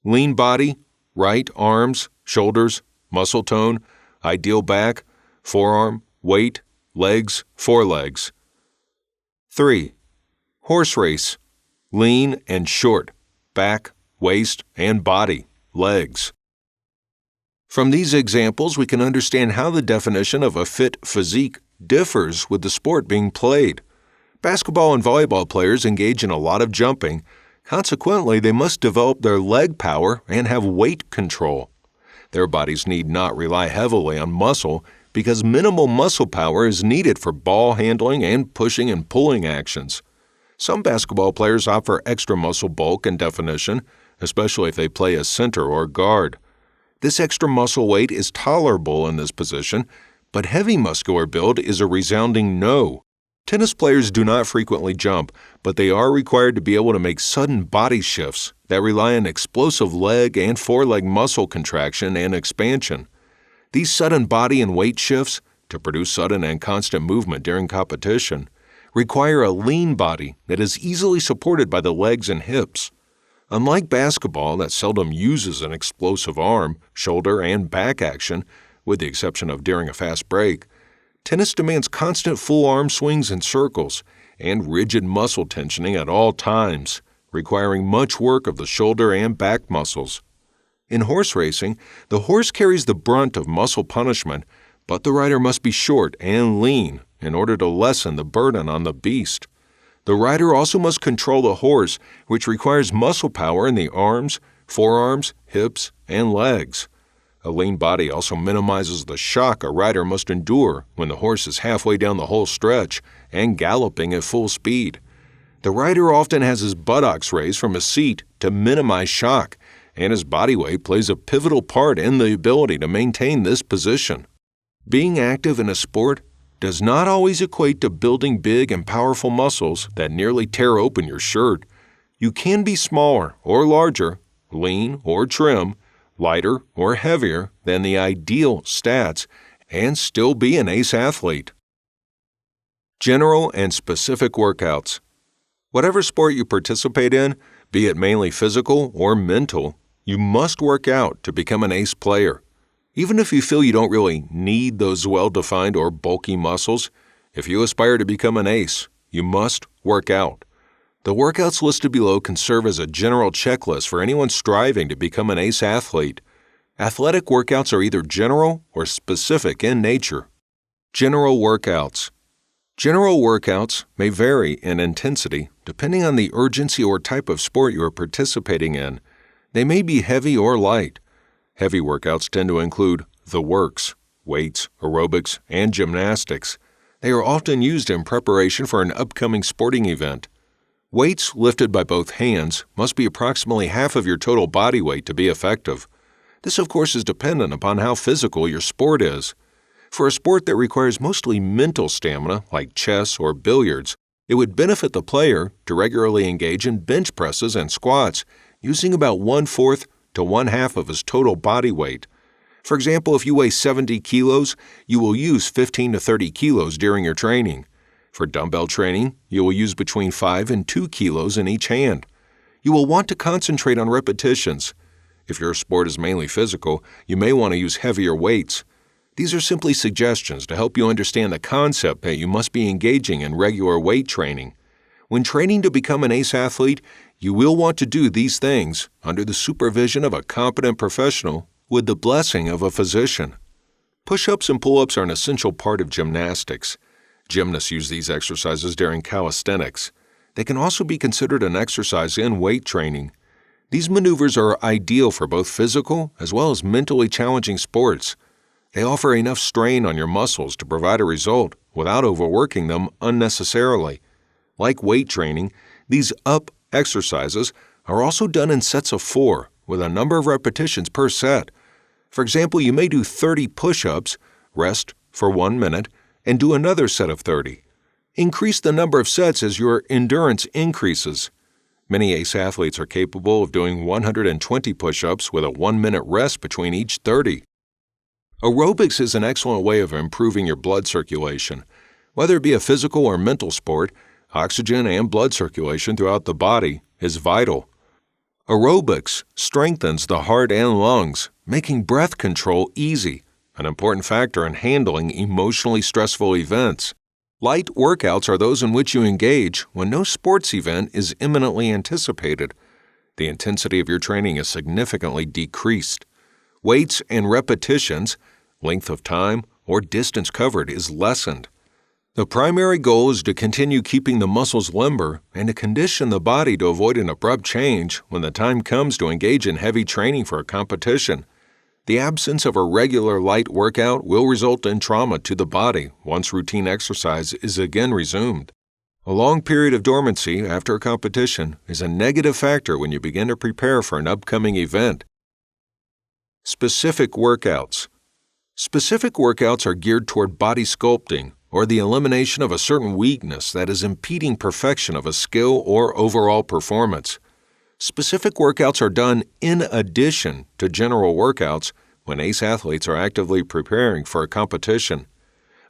Lean body, right arms, shoulders, muscle tone, ideal back, forearm, weight, legs, forelegs. 3. Horse race. Lean and short, back, waist, and body, legs. From these examples, we can understand how the definition of a fit physique differs with the sport being played. Basketball and volleyball players engage in a lot of jumping. Consequently, they must develop their leg power and have weight control. Their bodies need not rely heavily on muscle because minimal muscle power is needed for ball handling and pushing and pulling actions. Some basketball players offer extra muscle bulk and definition, especially if they play as center or guard. This extra muscle weight is tolerable in this position, but heavy muscular build is a resounding no. Tennis players do not frequently jump, but they are required to be able to make sudden body shifts that rely on explosive leg and foreleg muscle contraction and expansion. These sudden body and weight shifts, to produce sudden and constant movement during competition, require a lean body that is easily supported by the legs and hips. Unlike basketball that seldom uses an explosive arm, shoulder, and back action, with the exception of during a fast break, tennis demands constant full arm swings and circles and rigid muscle tensioning at all times, requiring much work of the shoulder and back muscles. In horse racing, the horse carries the brunt of muscle punishment, but the rider must be short and lean in order to lessen the burden on the beast. The rider also must control the horse, which requires muscle power in the arms, forearms, hips, and legs. A lean body also minimizes the shock a rider must endure when the horse is halfway down the whole stretch and galloping at full speed. The rider often has his buttocks raised from his seat to minimize shock, and his body weight plays a pivotal part in the ability to maintain this position. Being active in a sport does not always equate to building big and powerful muscles that nearly tear open your shirt. You can be smaller or larger, lean or trim, lighter or heavier than the ideal stats, and still be an ace athlete. General and specific workouts. Whatever sport you participate in, be it mainly physical or mental, you must work out to become an ace player. Even if you feel you don't really need those well-defined or bulky muscles, if you aspire to become an ace, you must work out. The workouts listed below can serve as a general checklist for anyone striving to become an ace athlete. Athletic workouts are either general or specific in nature. General workouts. General workouts may vary in intensity depending on the urgency or type of sport you are participating in. They may be heavy or light. Heavy workouts tend to include the works, weights, aerobics, and gymnastics. They are often used in preparation for an upcoming sporting event. Weights lifted by both hands must be approximately half of your total body weight to be effective. This, of course, is dependent upon how physical your sport is. For a sport that requires mostly mental stamina, like chess or billiards, it would benefit the player to regularly engage in bench presses and squats, using about 1/4 to 1/2 of his total body weight. For example, if you weigh 70 kilos, you will use 15 to 30 kilos during your training. For dumbbell training, you will use between 5 and 2 kilos in each hand. You will want to concentrate on repetitions. If your sport is mainly physical, you may want to use heavier weights. These are simply suggestions to help you understand the concept that you must be engaging in regular weight training. When training to become an ACE athlete, you will want to do these things under the supervision of a competent professional with the blessing of a physician. Push-ups and pull-ups are an essential part of gymnastics. Gymnasts use these exercises during calisthenics. They can also be considered an exercise in weight training. These maneuvers are ideal for both physical as well as mentally challenging sports. They offer enough strain on your muscles to provide a result without overworking them unnecessarily. Like weight training, these up exercises are also done in sets of 4 with a number of repetitions per set. For example, you may do 30 push-ups, rest for 1 minute, and do another set of 30. Increase the number of sets as your endurance increases. Many ACE athletes are capable of doing 120 push-ups with a 1-minute rest between each 30. Aerobics is an excellent way of improving your blood circulation. Whether it be a physical or mental sport, oxygen and blood circulation throughout the body is vital. Aerobics strengthens the heart and lungs, making breath control easy, an important factor in handling emotionally stressful events. Light workouts are those in which you engage when no sports event is imminently anticipated. The intensity of your training is significantly decreased. Weights and repetitions, length of time, or distance covered is lessened. The primary goal is to continue keeping the muscles limber and to condition the body to avoid an abrupt change when the time comes to engage in heavy training for a competition. The absence of a regular light workout will result in trauma to the body once routine exercise is again resumed. A long period of dormancy after a competition is a negative factor when you begin to prepare for an upcoming event. Specific workouts. Specific workouts are geared toward body sculpting or the elimination of a certain weakness that is impeding perfection of a skill or overall performance. Specific workouts are done in addition to general workouts when ACE athletes are actively preparing for a competition.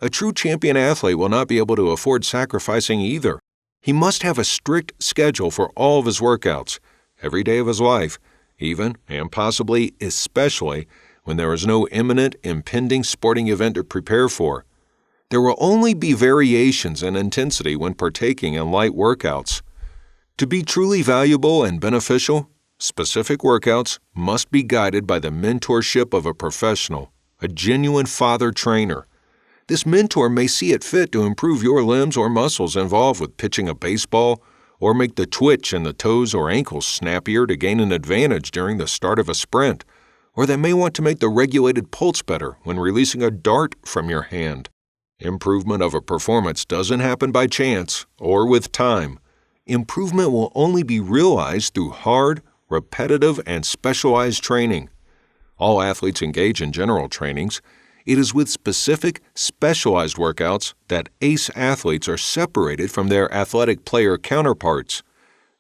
A true champion athlete will not be able to afford sacrificing either. He must have a strict schedule for all of his workouts, every day of his life, even and possibly especially when there is no imminent, impending sporting event to prepare for. There will only be variations in intensity when partaking in light workouts. To be truly valuable and beneficial, specific workouts must be guided by the mentorship of a professional, a genuine father trainer. This mentor may see it fit to improve your limbs or muscles involved with pitching a baseball, or make the twitch in the toes or ankles snappier to gain an advantage during the start of a sprint, or they may want to make the regulated pulse better when releasing a dart from your hand. Improvement of a performance doesn't happen by chance or with time. Improvement will only be realized through hard, repetitive, and specialized training. All athletes engage in general trainings. It is with specific, specialized workouts that ACE athletes are separated from their athletic player counterparts.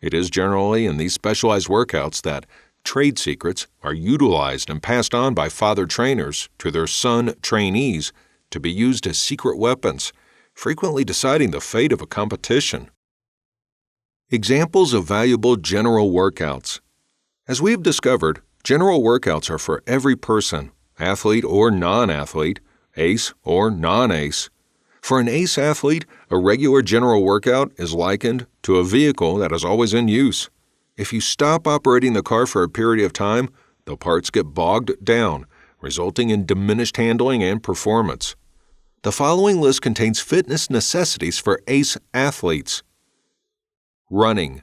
It is generally in these specialized workouts that trade secrets are utilized and passed on by father trainers to their son trainees to be used as secret weapons, frequently deciding the fate of a competition. Examples of valuable general workouts. As we have discovered, general workouts are for every person, athlete or non-athlete, ACE or non-ACE. For an ACE athlete, a regular general workout is likened to a vehicle that is always in use. If you stop operating the car for a period of time, the parts get bogged down, resulting in diminished handling and performance. The following list contains fitness necessities for ACE athletes. Running.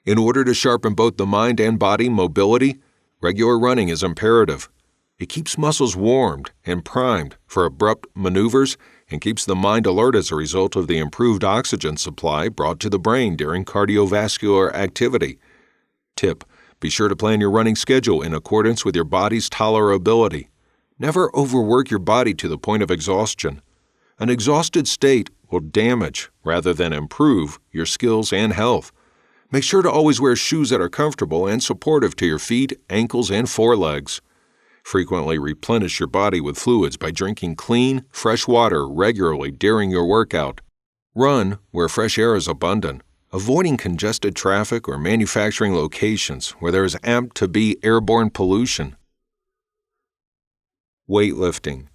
In order to sharpen both the mind and body mobility, regular running is imperative. It keeps muscles warmed and primed for abrupt maneuvers and keeps the mind alert as a result of the improved oxygen supply brought to the brain during cardiovascular activity. Tip: be sure to plan your running schedule in accordance with your body's tolerability. Never overwork your body to the point of exhaustion. An exhausted state will damage rather than improve your skills and health. Make sure to always wear shoes that are comfortable and supportive to your feet, ankles, and forelegs. Frequently replenish your body with fluids by drinking clean, fresh water regularly during your workout. Run where fresh air is abundant, avoiding congested traffic or manufacturing locations where there is apt to be airborne pollution. Weightlifting.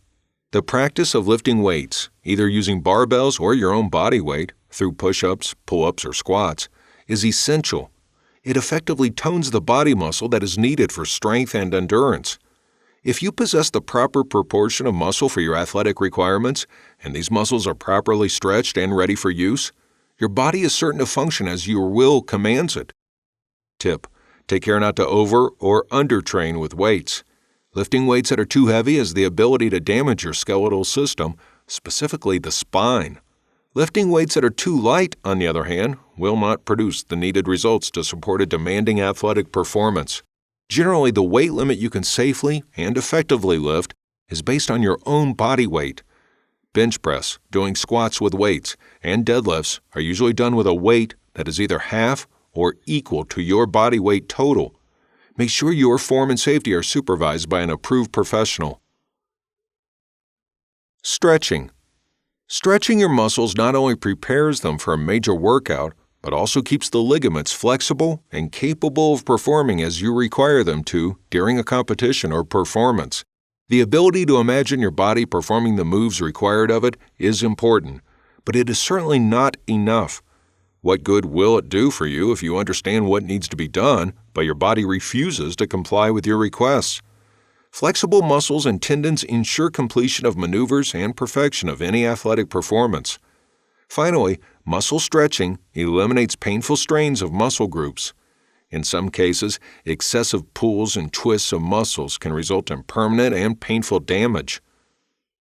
The practice of lifting weights, either using barbells or your own body weight, through push-ups, pull-ups, or squats, is essential. It effectively tones the body muscle that is needed for strength and endurance. If you possess the proper proportion of muscle for your athletic requirements, and these muscles are properly stretched and ready for use, your body is certain to function as your will commands it. Tip: take care not to over or undertrain with weights. Lifting weights that are too heavy has the ability to damage your skeletal system, specifically the spine. Lifting weights that are too light, on the other hand, will not produce the needed results to support a demanding athletic performance. Generally, the weight limit you can safely and effectively lift is based on your own body weight. Bench press, doing squats with weights, and deadlifts are usually done with a weight that is either half or equal to your body weight total. Make sure your form and safety are supervised by an approved professional. Stretching. Stretching your muscles not only prepares them for a major workout, but also keeps the ligaments flexible and capable of performing as you require them to during a competition or performance. The ability to imagine your body performing the moves required of it is important, but it is certainly not enough. What good will it do for you if you understand what needs to be done, but your body refuses to comply with your requests? Flexible muscles and tendons ensure completion of maneuvers and perfection of any athletic performance. Finally, muscle stretching eliminates painful strains of muscle groups. In some cases, excessive pulls and twists of muscles can result in permanent and painful damage.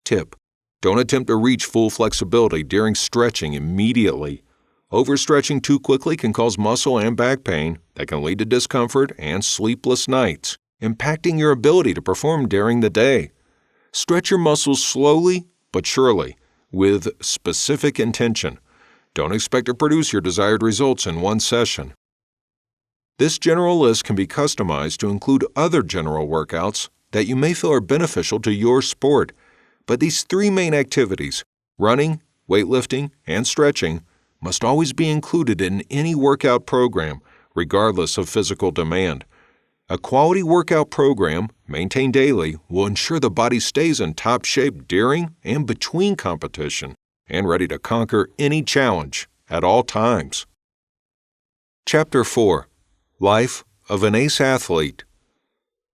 Tip: don't attempt to reach full flexibility during stretching immediately. Overstretching too quickly can cause muscle and back pain that can lead to discomfort and sleepless nights, impacting your ability to perform during the day. Stretch your muscles slowly but surely, with specific intention. Don't expect to produce your desired results in one session. This general list can be customized to include other general workouts that you may feel are beneficial to your sport, but these three main activities, running, weightlifting, and stretching, must always be included in any workout program, regardless of physical demand. A quality workout program, maintained daily, will ensure the body stays in top shape during and between competition and ready to conquer any challenge at all times. Chapter 4. Life of an Ace Athlete.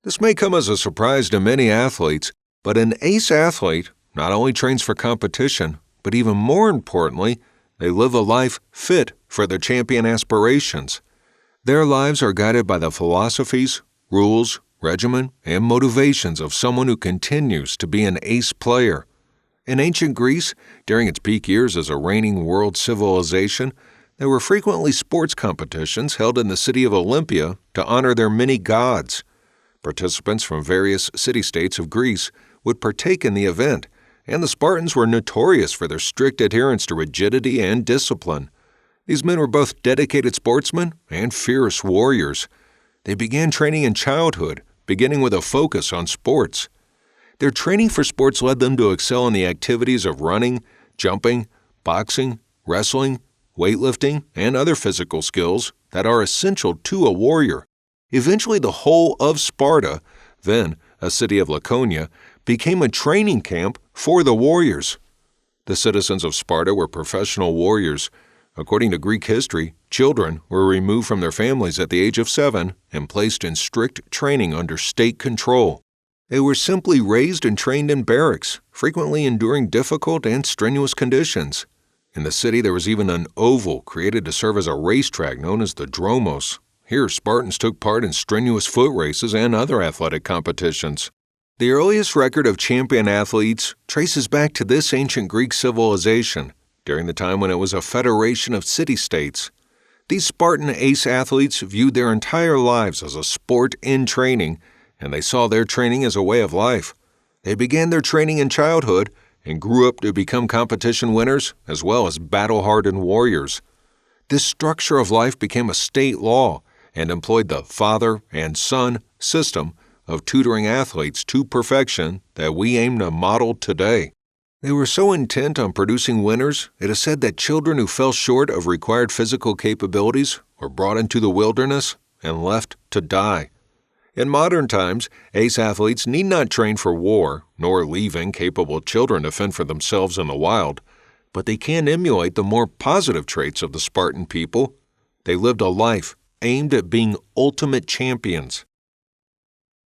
This may come as a surprise to many athletes, but an ace athlete not only trains for competition, but even more importantly, they live a life fit for their champion aspirations. Their lives are guided by the philosophies, rules, regimen, and motivations of someone who continues to be an ace player. In ancient Greece, during its peak years as a reigning world civilization, there were frequently sports competitions held in the city of Olympia to honor their many gods. Participants from various city-states of Greece would partake in the event, and the Spartans were notorious for their strict adherence to rigidity and discipline. These men were both dedicated sportsmen and fierce warriors. They began training in childhood, beginning with a focus on sports. Their training for sports led them to excel in the activities of running, jumping, boxing, wrestling, weightlifting, and other physical skills that are essential to a warrior. Eventually, the whole of Sparta, then a city of Laconia, became a training camp for the warriors. The citizens of Sparta were professional warriors. According to Greek history, children were removed from their families at the age of 7 and placed in strict training under state control. They were simply raised and trained in barracks, frequently enduring difficult and strenuous conditions. In the city, there was even an oval created to serve as a racetrack known as the Dromos. Here, Spartans took part in strenuous foot races and other athletic competitions. The earliest record of champion athletes traces back to this ancient Greek civilization, during the time when it was a federation of city-states. These Spartan ace athletes viewed their entire lives as a sport in training, and they saw their training as a way of life. They began their training in childhood and grew up to become competition winners as well as battle-hardened warriors. This structure of life became a state law and employed the father and son system of tutoring athletes to perfection that we aim to model today. They were so intent on producing winners, it is said that children who fell short of required physical capabilities were brought into the wilderness and left to die. In modern times, ace athletes need not train for war, nor leave incapable children to fend for themselves in the wild, but they can emulate the more positive traits of the Spartan people. They lived a life aimed at being ultimate champions.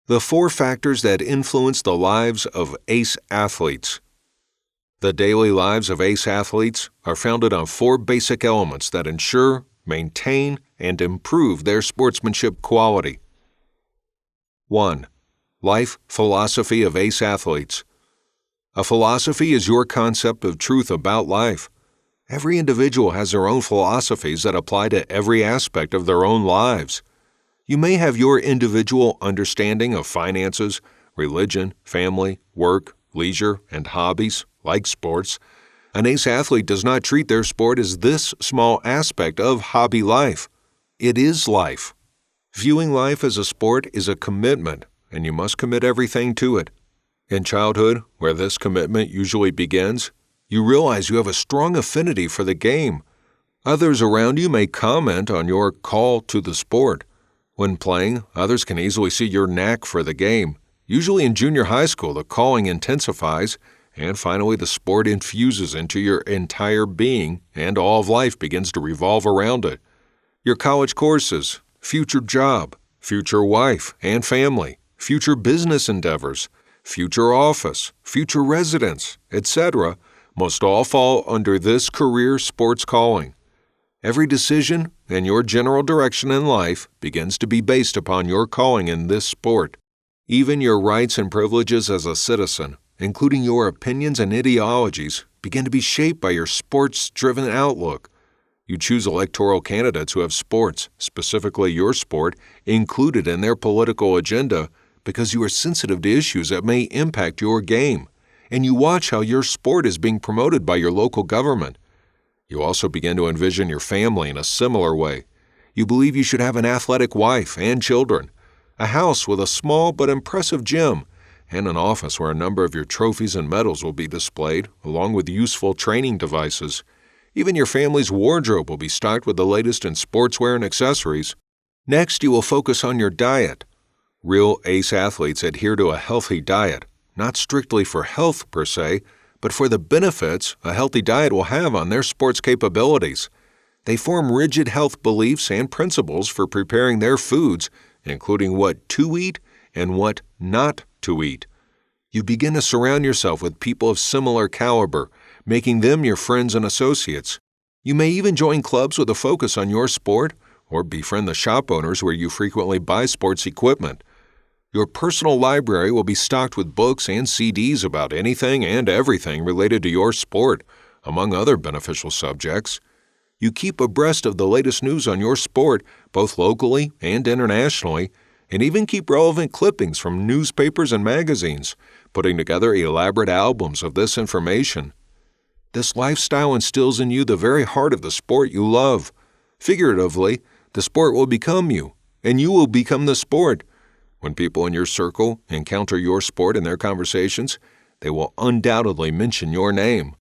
The 4 factors that influence the lives of ace athletes. The daily lives of ace athletes are founded on 4 basic elements that ensure, maintain, and improve their sportsmanship quality. 1. Life philosophy of ace athletes. A philosophy is your concept of truth about life. Every individual has their own philosophies that apply to every aspect of their own lives. You may have your individual understanding of finances, religion, family, work, leisure, and hobbies, like sports. An ace athlete does not treat their sport as this small aspect of hobby life. It is life. Viewing life as a sport is a commitment, and you must commit everything to it. In childhood, where this commitment usually begins, you realize you have a strong affinity for the game. Others around you may comment on your call to the sport. When playing, others can easily see your knack for the game. Usually in junior high school, the calling intensifies, and finally the sport infuses into your entire being, and all of life begins to revolve around it. Your college courses, future job, future wife and family, future business endeavors, future office, future residence, etc., must all fall under this career sports calling. Every decision and your general direction in life begins to be based upon your calling in this sport. Even your rights and privileges as a citizen, including your opinions and ideologies, begin to be shaped by your sports-driven outlook. You choose electoral candidates who have sports, specifically your sport, included in their political agenda because you are sensitive to issues that may impact your game, and you watch how your sport is being promoted by your local government. You also begin to envision your family in a similar way. You believe you should have an athletic wife and children, a house with a small but impressive gym, and an office where a number of your trophies and medals will be displayed, along with useful training devices. Even your family's wardrobe will be stocked with the latest in sportswear and accessories. Next, you will focus on your diet. Real ace athletes adhere to a healthy diet, not strictly for health per se, but for the benefits a healthy diet will have on their sports capabilities. They form rigid health beliefs and principles for preparing their foods, including what to eat and what not to eat. You begin to surround yourself with people of similar caliber, making them your friends and associates. You may even join clubs with a focus on your sport, or befriend the shop owners where you frequently buy sports equipment. Your personal library will be stocked with books and CDs about anything and everything related to your sport, among other beneficial subjects. You keep abreast of the latest news on your sport, both locally and internationally, and even keep relevant clippings from newspapers and magazines, putting together elaborate albums of this information. This lifestyle instills in you the very heart of the sport you love. Figuratively, the sport will become you, and you will become the sport. When people in your circle encounter your sport in their conversations, they will undoubtedly mention your name.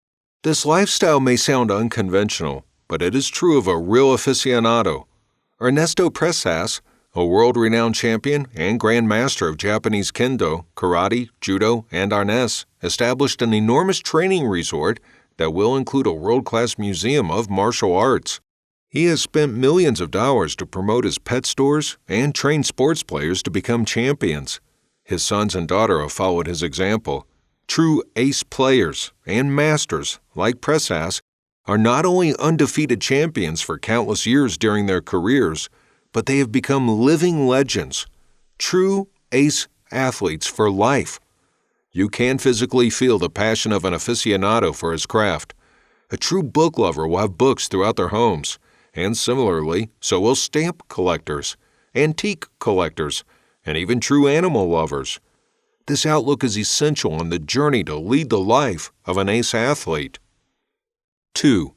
This lifestyle may sound unconventional, but it is true of a real aficionado. Ernesto Presas, a world-renowned champion and Grand Master of Japanese Kendo, Karate, Judo, and Arnis, established an enormous training resort that will include a world-class museum of martial arts. He has spent millions of dollars to promote his pet stores and train sports players to become champions. His sons and daughter have followed his example. True ace players and masters, like Presas, are not only undefeated champions for countless years during their careers, but they have become living legends, true ace athletes for life. You can physically feel the passion of an aficionado for his craft. A true book lover will have books throughout their homes, and similarly, so will stamp collectors, antique collectors, and even true animal lovers. This outlook is essential on the journey to lead the life of an ace athlete. 2.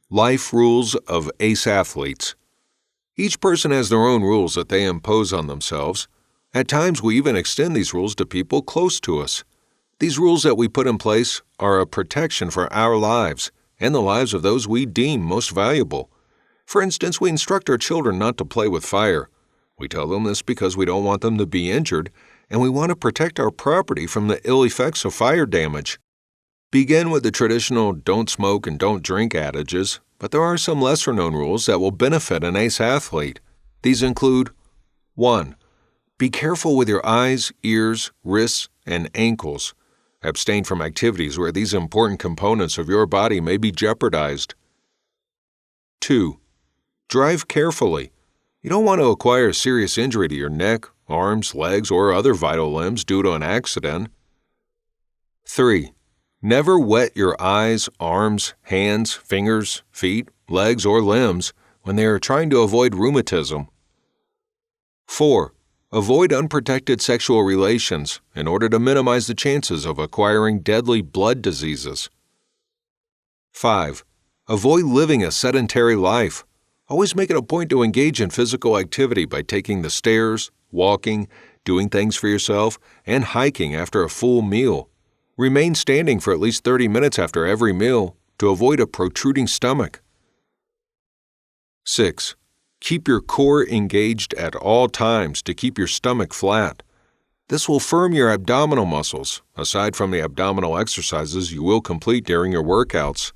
Life rules of ace athletes. Each person has their own rules that they impose on themselves. At times, we even extend these rules to people close to us. These rules that we put in place are a protection for our lives and the lives of those we deem most valuable. For instance, we instruct our children not to play with fire. We tell them this because we don't want them to be injured, and we want to protect our property from the ill effects of fire damage. Begin with the traditional don't smoke and don't drink adages, but there are some lesser-known rules that will benefit an ace athlete. These include 1. Be careful with your eyes, ears, wrists, and ankles. Abstain from activities where these important components of your body may be jeopardized. 2. Drive carefully. You don't want to acquire a serious injury to your neck, arms, legs, or other vital limbs due to an accident. 3. Never wet your eyes, arms, hands, fingers, feet, legs, or limbs when they are trying to avoid rheumatism. 4. Avoid unprotected sexual relations in order to minimize the chances of acquiring deadly blood diseases. 5. Avoid living a sedentary life. Always make it a point to engage in physical activity by taking the stairs, walking, doing things for yourself, and hiking after a full meal. Remain standing for at least 30 minutes after every meal to avoid a protruding stomach. 6. Keep your core engaged at all times to keep your stomach flat. This will firm your abdominal muscles, aside from the abdominal exercises you will complete during your workouts.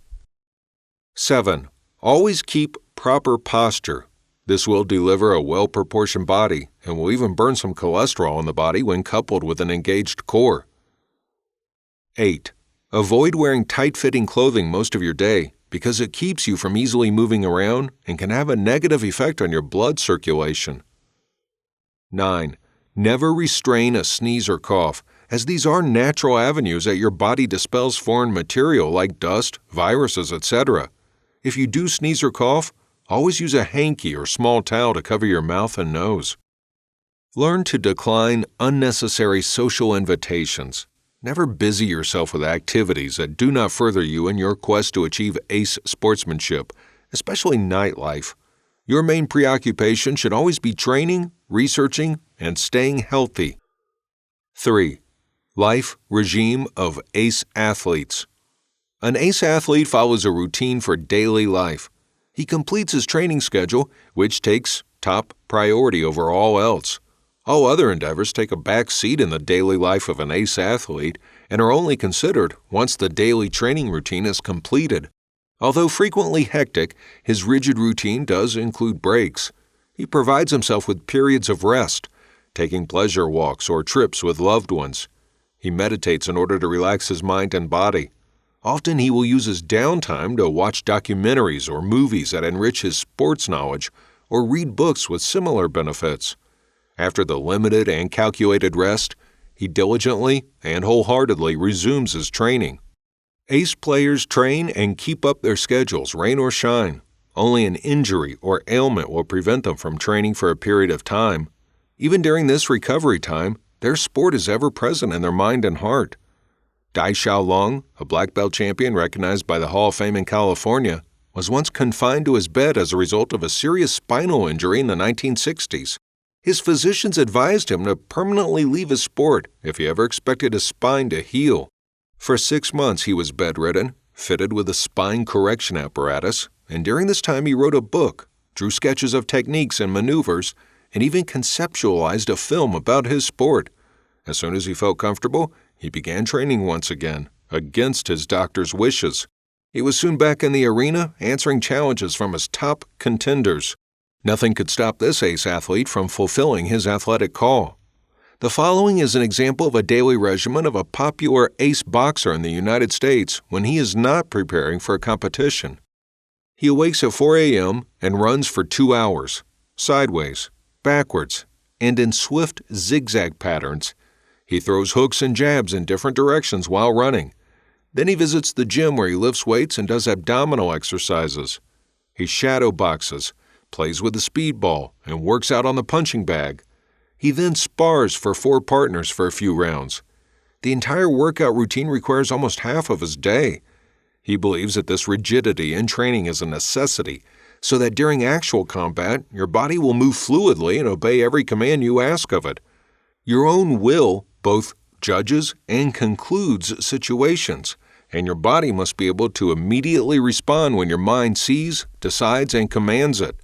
7. Always keep proper posture. This will deliver a well-proportioned body and will even burn some cholesterol in the body when coupled with an engaged core. 8. Avoid wearing tight-fitting clothing most of your day because it keeps you from easily moving around and can have a negative effect on your blood circulation. 9. Never restrain a sneeze or cough, as these are natural avenues that your body dispels foreign material like dust, viruses, etc. If you do sneeze or cough, always use a hanky or small towel to cover your mouth and nose. Learn to decline unnecessary social invitations. Never busy yourself with activities that do not further you in your quest to achieve ace sportsmanship, especially nightlife. Your main preoccupation should always be training, researching, and staying healthy. 3. Life regime of ace athletes. An ace athlete follows a routine for daily life. He completes his training schedule, which takes top priority over all else. All other endeavors take a back seat in the daily life of an ace athlete and are only considered once the daily training routine is completed. Although frequently hectic, his rigid routine does include breaks. He provides himself with periods of rest, taking pleasure walks or trips with loved ones. He meditates in order to relax his mind and body. Often he will use his downtime to watch documentaries or movies that enrich his sports knowledge or read books with similar benefits. After the limited and calculated rest, he diligently and wholeheartedly resumes his training. Ace players train and keep up their schedules, rain or shine. Only an injury or ailment will prevent them from training for a period of time. Even during this recovery time, their sport is ever present in their mind and heart. Dai Xiaolong, a black belt champion recognized by the Hall of Fame in California, was once confined to his bed as a result of a serious spinal injury in the 1960s. His physicians advised him to permanently leave his sport if he ever expected his spine to heal. For 6 months he was bedridden, fitted with a spine correction apparatus, and during this time he wrote a book, drew sketches of techniques and maneuvers, and even conceptualized a film about his sport. As soon as he felt comfortable, he began training once again, against his doctor's wishes. He was soon back in the arena, answering challenges from his top contenders. Nothing could stop this ace athlete from fulfilling his athletic call. The following is an example of a daily regimen of a popular ace boxer in the United States when he is not preparing for a competition. He awakes at 4 a.m. and runs for 2 hours, sideways, backwards, and in swift zigzag patterns. He throws hooks and jabs in different directions while running. Then he visits the gym where he lifts weights and does abdominal exercises. He shadow boxes, plays with the speedball, and works out on the punching bag. He then spars for 4 partners for a few rounds. The entire workout routine requires almost half of his day. He believes that this rigidity in training is a necessity, so that during actual combat, your body will move fluidly and obey every command you ask of it. Your own will both judges and concludes situations, and your body must be able to immediately respond when your mind sees, decides, and commands it.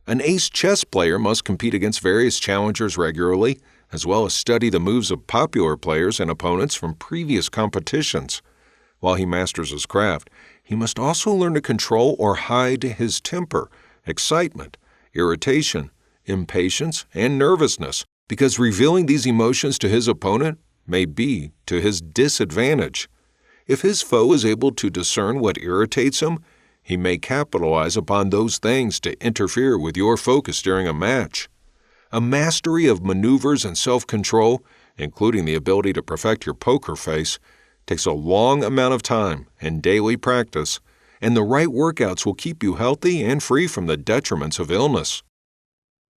An ace chess player must compete against various challengers regularly, as well as study the moves of popular players and opponents from previous competitions. While he masters his craft, he must also learn to control or hide his temper, excitement, irritation, impatience, and nervousness, because revealing these emotions to his opponent may be to his disadvantage. If his foe is able to discern what irritates him, he may capitalize upon those things to interfere with your focus during a match. A mastery of maneuvers and self-control, including the ability to perfect your poker face, takes a long amount of time and daily practice, and the right workouts will keep you healthy and free from the detriments of illness.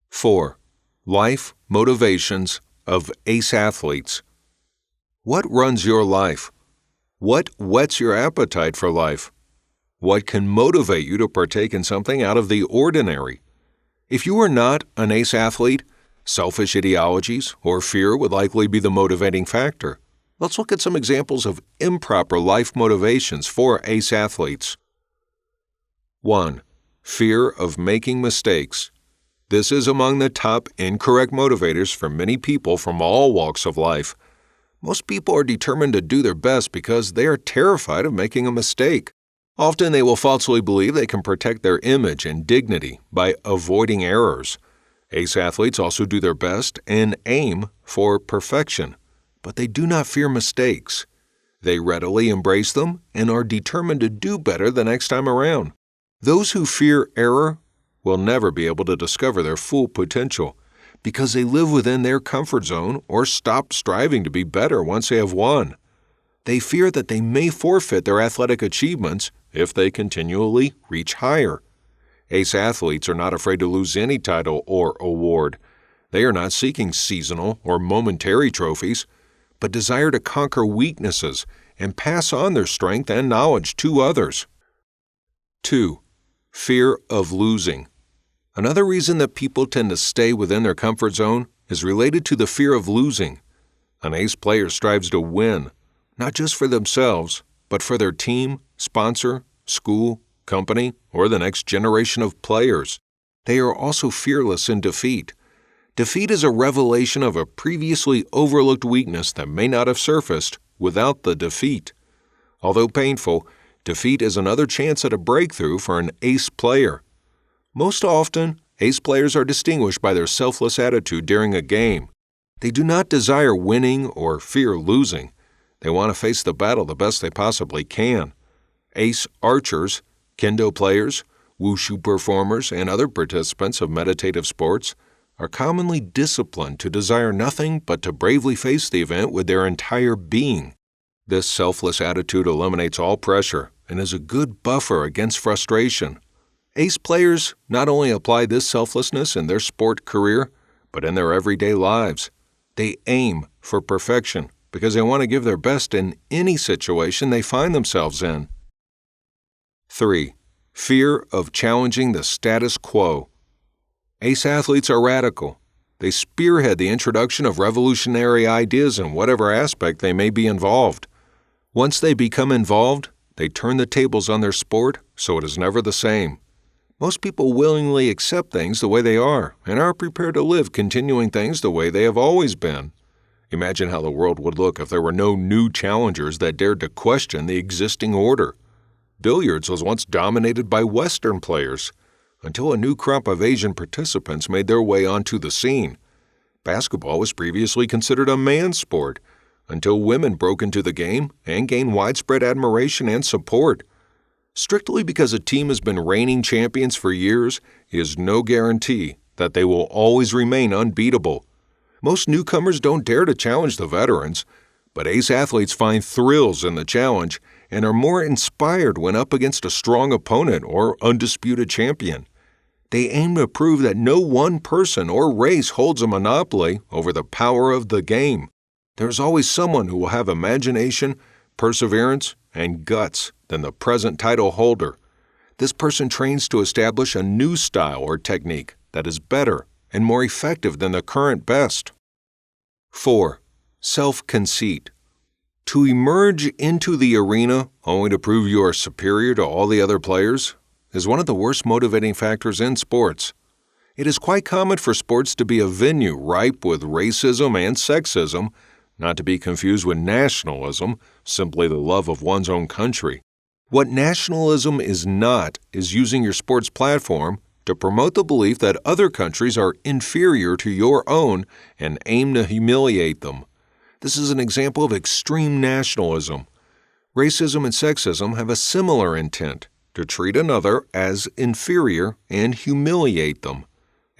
4. Life motivations of ace athletes. What runs your life? What whets your appetite for life? What can motivate you to partake in something out of the ordinary? If you are not an ace athlete, selfish ideologies or fear would likely be the motivating factor. Let's look at some examples of improper life motivations for ace athletes. 1. Fear of making mistakes. This is among the top incorrect motivators for many people from all walks of life. Most people are determined to do their best because they are terrified of making a mistake. Often they will falsely believe they can protect their image and dignity by avoiding errors. Ace athletes also do their best and aim for perfection, but they do not fear mistakes. They readily embrace them and are determined to do better the next time around. Those who fear error will never be able to discover their full potential because they live within their comfort zone or stop striving to be better once they have won. They fear that they may forfeit their athletic achievements if they continually reach higher. Ace athletes are not afraid to lose any title or award. They are not seeking seasonal or momentary trophies, but desire to conquer weaknesses and pass on their strength and knowledge to others. 2. Fear of losing. Another reason that people tend to stay within their comfort zone is related to the fear of losing. An ace player strives to win, not just for themselves, but for their team, sponsor, school, company, or the next generation of players. They are also fearless in defeat. Defeat is a revelation of a previously overlooked weakness that may not have surfaced without the defeat. Although painful, defeat is another chance at a breakthrough for an ace player. Most often, ace players are distinguished by their selfless attitude during a game. They do not desire winning or fear losing. They want to face the battle the best they possibly can. Ace archers, kendo players, wushu performers, and other participants of meditative sports are commonly disciplined to desire nothing but to bravely face the event with their entire being. This selfless attitude eliminates all pressure and is a good buffer against frustration. Ace players not only apply this selflessness in their sport career, but in their everyday lives. They aim for perfection because they want to give their best in any situation they find themselves in. 3. Fear of challenging the status quo. Ace athletes are radical. They spearhead the introduction of revolutionary ideas in whatever aspect they may be involved. Once they become involved, they turn the tables on their sport so it is never the same. Most people willingly accept things the way they are and are prepared to live continuing things the way they have always been. Imagine how the world would look if there were no new challengers that dared to question the existing order. Billiards was once dominated by Western players, until a new crop of Asian participants made their way onto the scene. Basketball was previously considered a man's sport, until women broke into the game and gained widespread admiration and support. Strictly because a team has been reigning champions for years is no guarantee that they will always remain unbeatable. Most newcomers don't dare to challenge the veterans, but ace athletes find thrills in the challenge and are more inspired when up against a strong opponent or undisputed champion. They aim to prove that no one person or race holds a monopoly over the power of the game. There's always someone who will have imagination, perseverance, and guts than the present title holder. This person trains to establish a new style or technique that is better and more effective than the current best. 4. Self-conceit. To emerge into the arena only to prove you are superior to all the other players is one of the worst motivating factors in sports. It is quite common for sports to be a venue ripe with racism and sexism, not to be confused with nationalism, simply the love of one's own country. What nationalism is not is using your sports platform to promote the belief that other countries are inferior to your own and aim to humiliate them. This is an example of extreme nationalism. Racism and sexism have a similar intent, to treat another as inferior and humiliate them.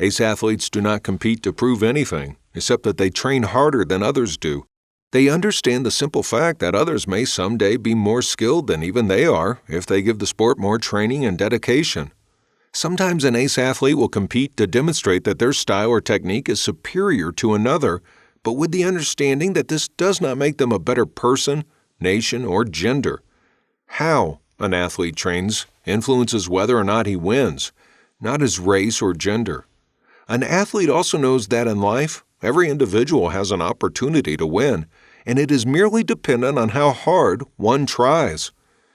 Ace athletes do not compete to prove anything, except that they train harder than others do. They understand the simple fact that others may someday be more skilled than even they are if they give the sport more training and dedication. Sometimes an ace athlete will compete to demonstrate that their style or technique is superior to another, but with the understanding that this does not make them a better person, nation, or gender. How an athlete trains influences whether or not he wins, not his race or gender. An athlete also knows that in life, every individual has an opportunity to win, and it is merely dependent on how hard one tries.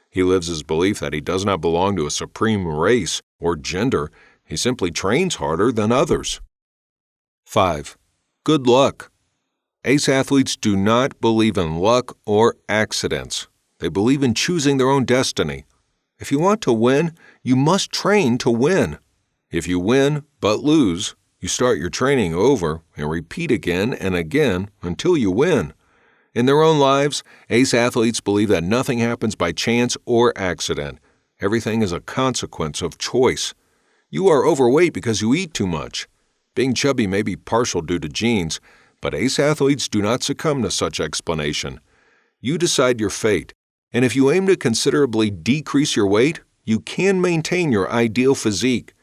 He lives his belief that he does not belong to a supreme race or gender. He simply trains harder than others. 5. Good luck. Ace athletes do not believe in luck or accidents. They believe in choosing their own destiny. If you want to win, you must train to win. If you win but lose, you start your training over and repeat again and again until you win. In their own lives, ace athletes believe that nothing happens by chance or accident. Everything is a consequence of choice. You are overweight because you eat too much. Being chubby may be partial due to genes, but ace athletes do not succumb to such explanation. You decide your fate, and if you aim to considerably decrease your weight, you can maintain your ideal physique.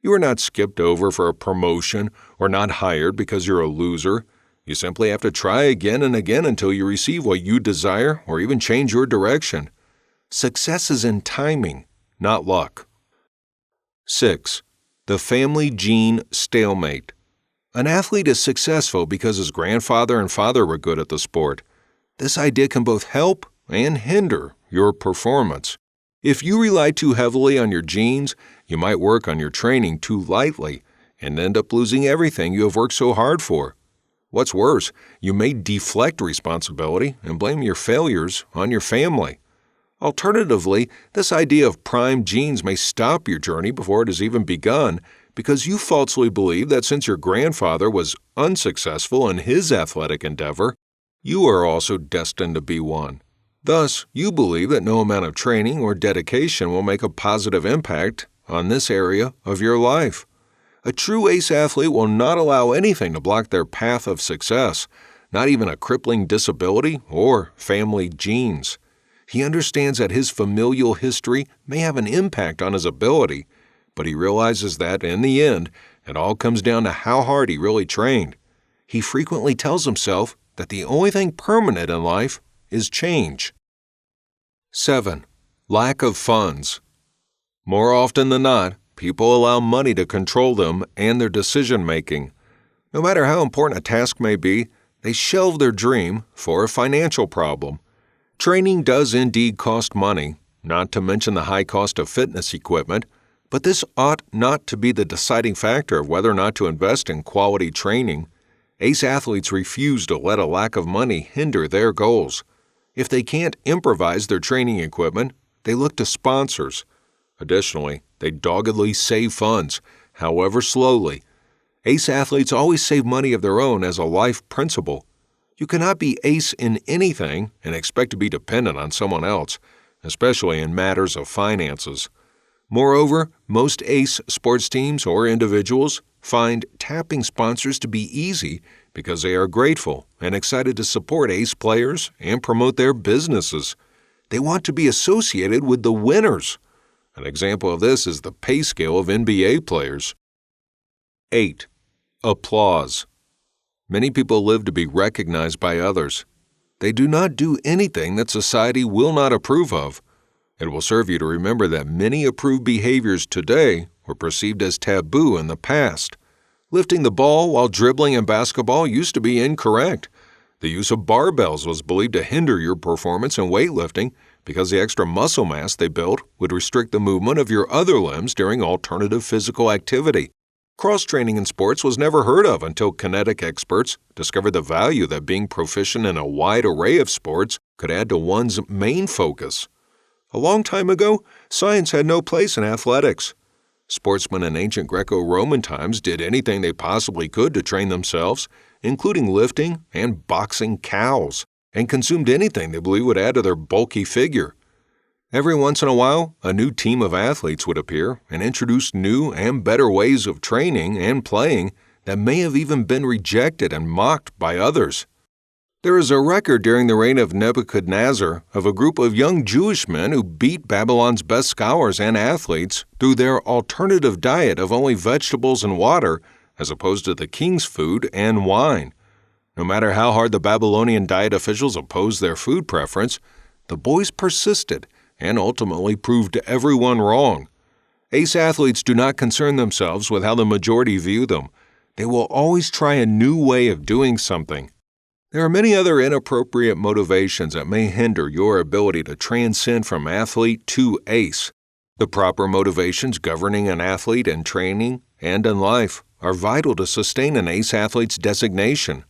You are not skipped over for a promotion or not hired because you're a loser. You simply have to try again and again until you receive what you desire or even change your direction. Success is in timing, not luck. 6. The family gene stalemate. An athlete is successful because his grandfather and father were good at the sport. This idea can both help and hinder your performance. If you rely too heavily on your genes, you might work on your training too lightly and end up losing everything you have worked so hard for. What's worse, you may deflect responsibility and blame your failures on your family. Alternatively, this idea of prime genes may stop your journey before it has even begun because you falsely believe that since your grandfather was unsuccessful in his athletic endeavor, you are also destined to be one. Thus, you believe that no amount of training or dedication will make a positive impact on this area of your life. A true ace athlete will not allow anything to block their path of success, not even a crippling disability or family genes. He understands that his familial history may have an impact on his ability, but he realizes that, in the end, it all comes down to how hard he really trained. He frequently tells himself that the only thing permanent in life is change. 7. Lack of funds. More often than not, people allow money to control them and their decision-making. No matter how important a task may be, they shelve their dream for a financial problem. Training does indeed cost money, not to mention the high cost of fitness equipment, but this ought not to be the deciding factor of whether or not to invest in quality training. Ace athletes refuse to let a lack of money hinder their goals. If they can't improvise their training equipment, they look to sponsors. Additionally, they doggedly save funds, however slowly. Ace athletes always save money of their own as a life principle. You cannot be ace in anything and expect to be dependent on someone else, especially in matters of finances. Moreover, most ace sports teams or individuals find tapping sponsors to be easy because they are grateful and excited to support ace players and promote their businesses. They want to be associated with the winners. An example of this is the pay scale of NBA players. 8. Applause. Many people live to be recognized by others. They do not do anything that society will not approve of. It will serve you to remember that many approved behaviors today were perceived as taboo in the past. Lifting the ball while dribbling in basketball used to be incorrect. The use of barbells was believed to hinder your performance in weightlifting because the extra muscle mass they built would restrict the movement of your other limbs during alternative physical activity. Cross-training in sports was never heard of until kinetic experts discovered the value that being proficient in a wide array of sports could add to one's main focus. A long time ago, science had no place in athletics. Sportsmen in ancient Greco-Roman times did anything they possibly could to train themselves, including lifting and boxing cows, and consumed anything they believed would add to their bulky figure. Every once in a while, a new team of athletes would appear and introduce new and better ways of training and playing that may have even been rejected and mocked by others. There is a record during the reign of Nebuchadnezzar of a group of young Jewish men who beat Babylon's best scholars and athletes through their alternative diet of only vegetables and water as opposed to the king's food and wine. No matter how hard the Babylonian diet officials opposed their food preference, the boys persisted and ultimately proved everyone wrong. Ace athletes do not concern themselves with how the majority view them. They will always try a new way of doing something. There are many other inappropriate motivations that may hinder your ability to transcend from athlete to ace. The proper motivations governing an athlete in training and in life are vital to sustain an ace athlete's designation.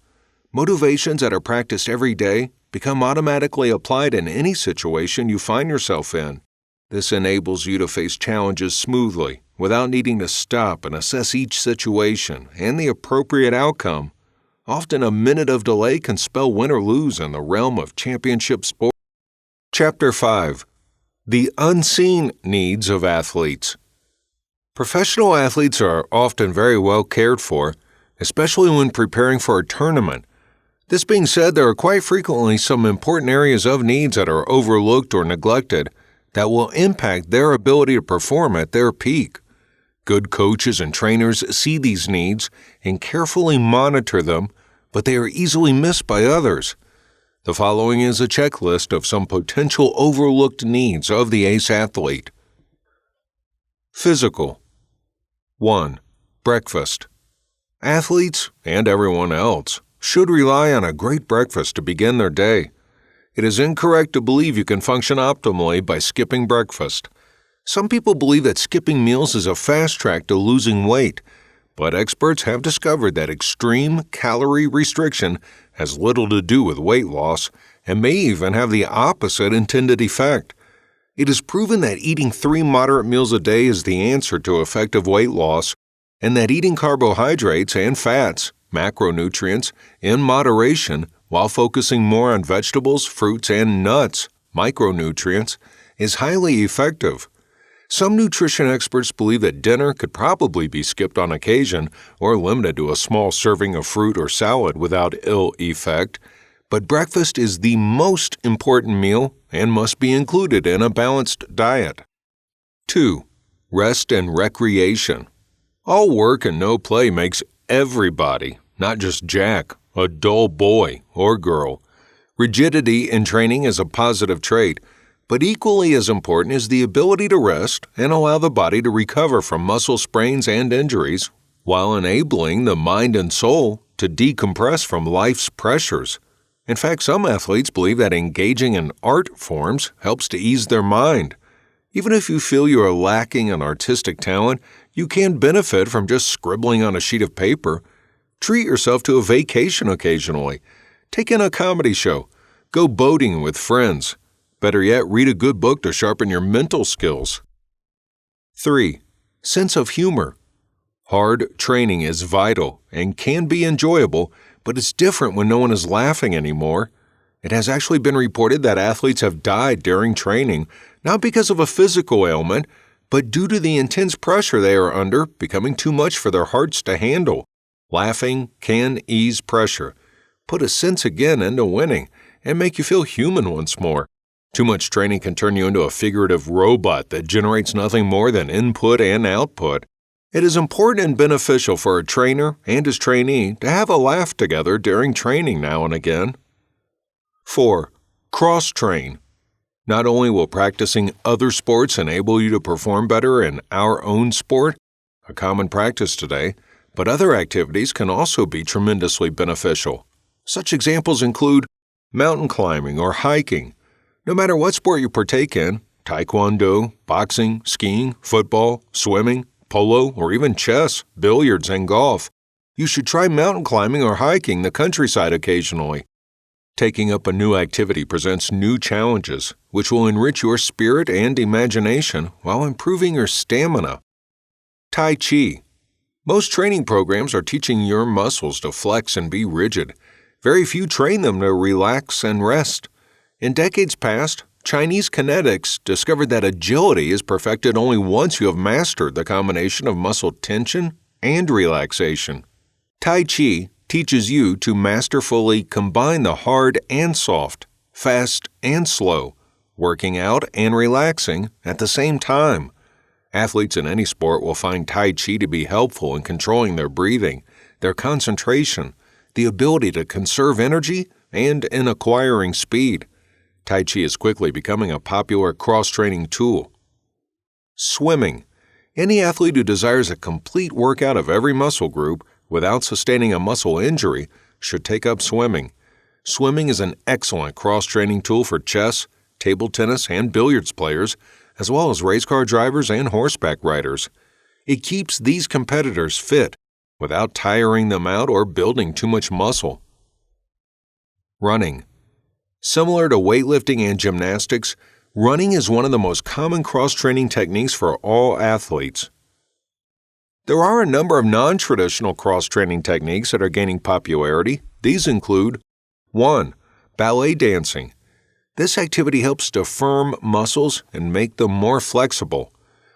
Motivations that are practiced every day become automatically applied in any situation you find yourself in. This enables you to face challenges smoothly without needing to stop and assess each situation and the appropriate outcome. Often a minute of delay can spell win or lose in the realm of championship sports. Chapter 5. The Unseen Needs of Athletes. Professional athletes are often very well cared for, especially when preparing for a tournament. This being said, there are quite frequently some important areas of needs that are overlooked or neglected that will impact their ability to perform at their peak. Good coaches and trainers see these needs and carefully monitor them, but they are easily missed by others. The following is a checklist of some potential overlooked needs of the ace athlete. Physical. 1. Breakfast. Athletes, and everyone else, should rely on a great breakfast to begin their day. It is incorrect to believe you can function optimally by skipping breakfast. Some people believe that skipping meals is a fast track to losing weight, but experts have discovered that extreme calorie restriction has little to do with weight loss and may even have the opposite intended effect. It is proven that eating 3 moderate meals a day is the answer to effective weight loss, and that eating carbohydrates and fats, macronutrients, in moderation while focusing more on vegetables, fruits, and nuts, micronutrients, is highly effective. Some nutrition experts believe that dinner could probably be skipped on occasion or limited to a small serving of fruit or salad without ill effect, but breakfast is the most important meal and must be included in a balanced diet. 2. Rest and recreation. All work and no play makes everybody, not just Jack, a dull boy or girl. Rigidity in training is a positive trait, but equally as important is the ability to rest and allow the body to recover from muscle sprains and injuries, while enabling the mind and soul to decompress from life's pressures. In fact, some athletes believe that engaging in art forms helps to ease their mind. Even if you feel you are lacking in artistic talent, you can benefit from just scribbling on a sheet of paper. Treat yourself to a vacation occasionally. Take in a comedy show. Go boating with friends. Better yet, read a good book to sharpen your mental skills. 3. Sense of humor. Hard training is vital and can be enjoyable, but it's different when no one is laughing anymore. It has actually been reported that athletes have died during training, not because of a physical ailment, but due to the intense pressure they are under becoming too much for their hearts to handle. Laughing can ease pressure, put a sense again into winning, and make you feel human once more. Too much training can turn you into a figurative robot that generates nothing more than input and output. It is important and beneficial for a trainer and his trainee to have a laugh together during training now and again. 4. Cross-train. Not only will practicing other sports enable you to perform better in our own sport, a common practice today, but other activities can also be tremendously beneficial. Such examples include mountain climbing or hiking. No matter what sport you partake in, taekwondo, boxing, skiing, football, swimming, polo, or even chess, billiards, and golf. You should try mountain climbing or hiking the countryside occasionally. Taking up a new activity presents new challenges, which will enrich your spirit and imagination while improving your stamina. Tai Chi. Most training programs are teaching your muscles to flex and be rigid. Very few train them to relax and rest. In decades past, Chinese kinetics discovered that agility is perfected only once you have mastered the combination of muscle tension and relaxation. Tai Chi teaches you to masterfully combine the hard and soft, fast and slow, working out and relaxing at the same time. Athletes in any sport will find Tai Chi to be helpful in controlling their breathing, their concentration, the ability to conserve energy, and in acquiring speed. Tai Chi is quickly becoming a popular cross-training tool. Swimming. Any athlete who desires a complete workout of every muscle group without sustaining a muscle injury should take up swimming. Swimming is an excellent cross-training tool for chess, table tennis, and billiards players, as well as race car drivers and horseback riders. It keeps these competitors fit without tiring them out or building too much muscle. Running. Similar to weightlifting and gymnastics, running is one of the most common cross-training techniques for all athletes. There are a number of non-traditional cross-training techniques that are gaining popularity. These include 1. Ballet dancing. This activity helps to firm muscles and make them more flexible.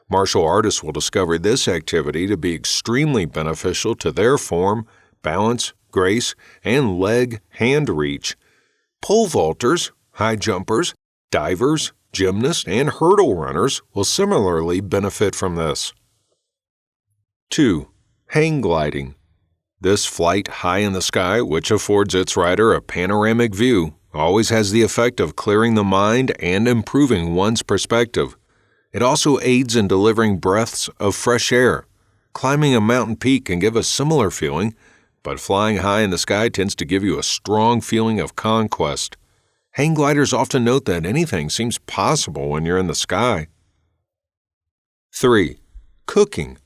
Martial artists will discover this activity to be extremely beneficial to their form, balance, grace, and leg-hand reach. Pole vaulters, high jumpers, divers, gymnasts, and hurdle runners will similarly benefit from this. 2. Hang gliding. This flight high in the sky, which affords its rider a panoramic view, always has the effect of clearing the mind and improving one's perspective. It also aids in delivering breaths of fresh air. Climbing a mountain peak can give a similar feeling, but flying high in the sky tends to give you a strong feeling of conquest. Hang gliders often note that anything seems possible when you're in the sky. 3. Cooking.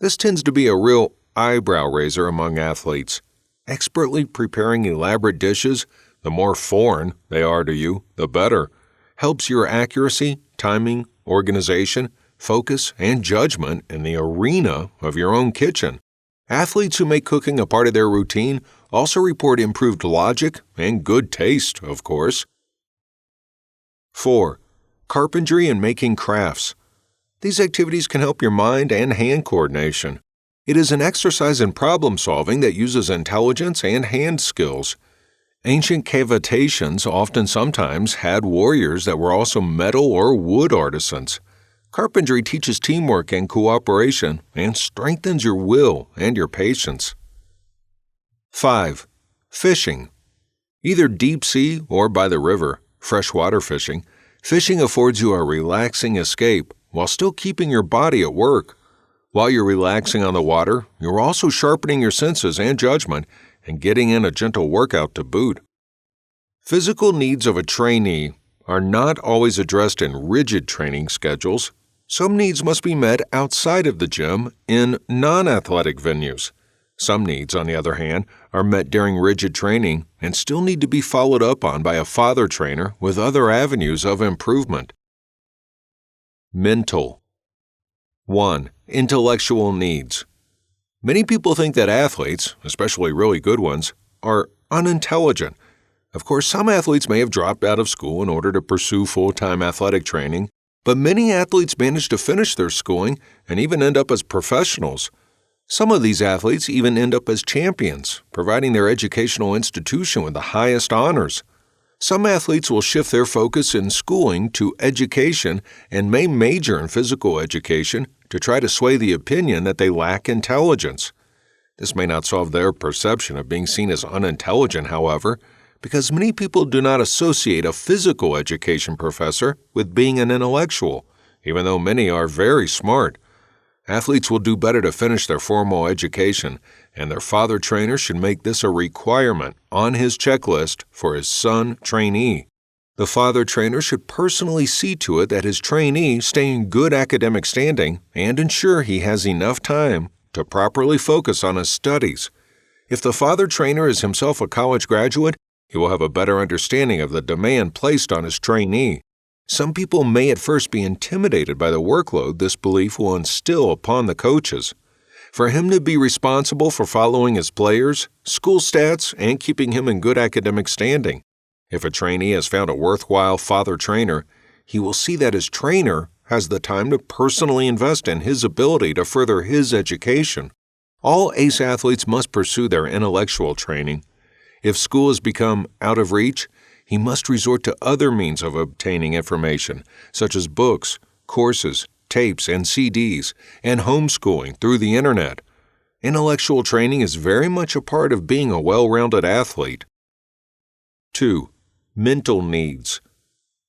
This tends to be a real eyebrow raiser among athletes. Expertly preparing elaborate dishes, the more foreign they are to you, the better, helps your accuracy, timing, organization, focus, and judgment in the arena of your own kitchen. Athletes who make cooking a part of their routine also report improved logic and good taste, of course. 4. Carpentry and making crafts. These activities can help your mind and hand coordination. It is an exercise in problem-solving that uses intelligence and hand skills. Ancient civilizations sometimes had warriors that were also metal or wood artisans. Carpentry teaches teamwork and cooperation and strengthens your will and your patience. 5. Fishing. Either deep sea or by the river, freshwater fishing, fishing affords you a relaxing escape while still keeping your body at work. While you're relaxing on the water, you're also sharpening your senses and judgment and getting in a gentle workout to boot. Physical needs of a trainee are not always addressed in rigid training schedules. Some needs must be met outside of the gym in non-athletic venues. Some needs, on the other hand, are met during rigid training and still need to be followed up on by a father trainer with other avenues of improvement. Mental. 1. Intellectual needs. Many people think that athletes, especially really good ones, are unintelligent. Of course, some athletes may have dropped out of school in order to pursue full-time athletic training, but many athletes manage to finish their schooling and even end up as professionals. Some of these athletes even end up as champions, providing their educational institution with the highest honors. Some athletes will shift their focus in schooling to education and may major in physical education to try to sway the opinion that they lack intelligence. This may not solve their perception of being seen as unintelligent, however, because many people do not associate a physical education professor with being an intellectual, even though many are very smart. Athletes will do better to finish their formal education, and their father trainer should make this a requirement on his checklist for his son trainee. The father trainer should personally see to it that his trainee stay in good academic standing and ensure he has enough time to properly focus on his studies. If the father trainer is himself a college graduate, he will have a better understanding of the demand placed on his trainee. Some people may at first be intimidated by the workload this belief will instill upon the coaches. For him to be responsible for following his players, school stats, and keeping him in good academic standing. If a trainee has found a worthwhile father trainer, he will see that his trainer has the time to personally invest in his ability to further his education. All ACE athletes must pursue their intellectual training. If school has become out of reach, he must resort to other means of obtaining information, such as books, courses, tapes, and CDs, and homeschooling through the internet. Intellectual training is very much a part of being a well-rounded athlete. 2. Mental needs.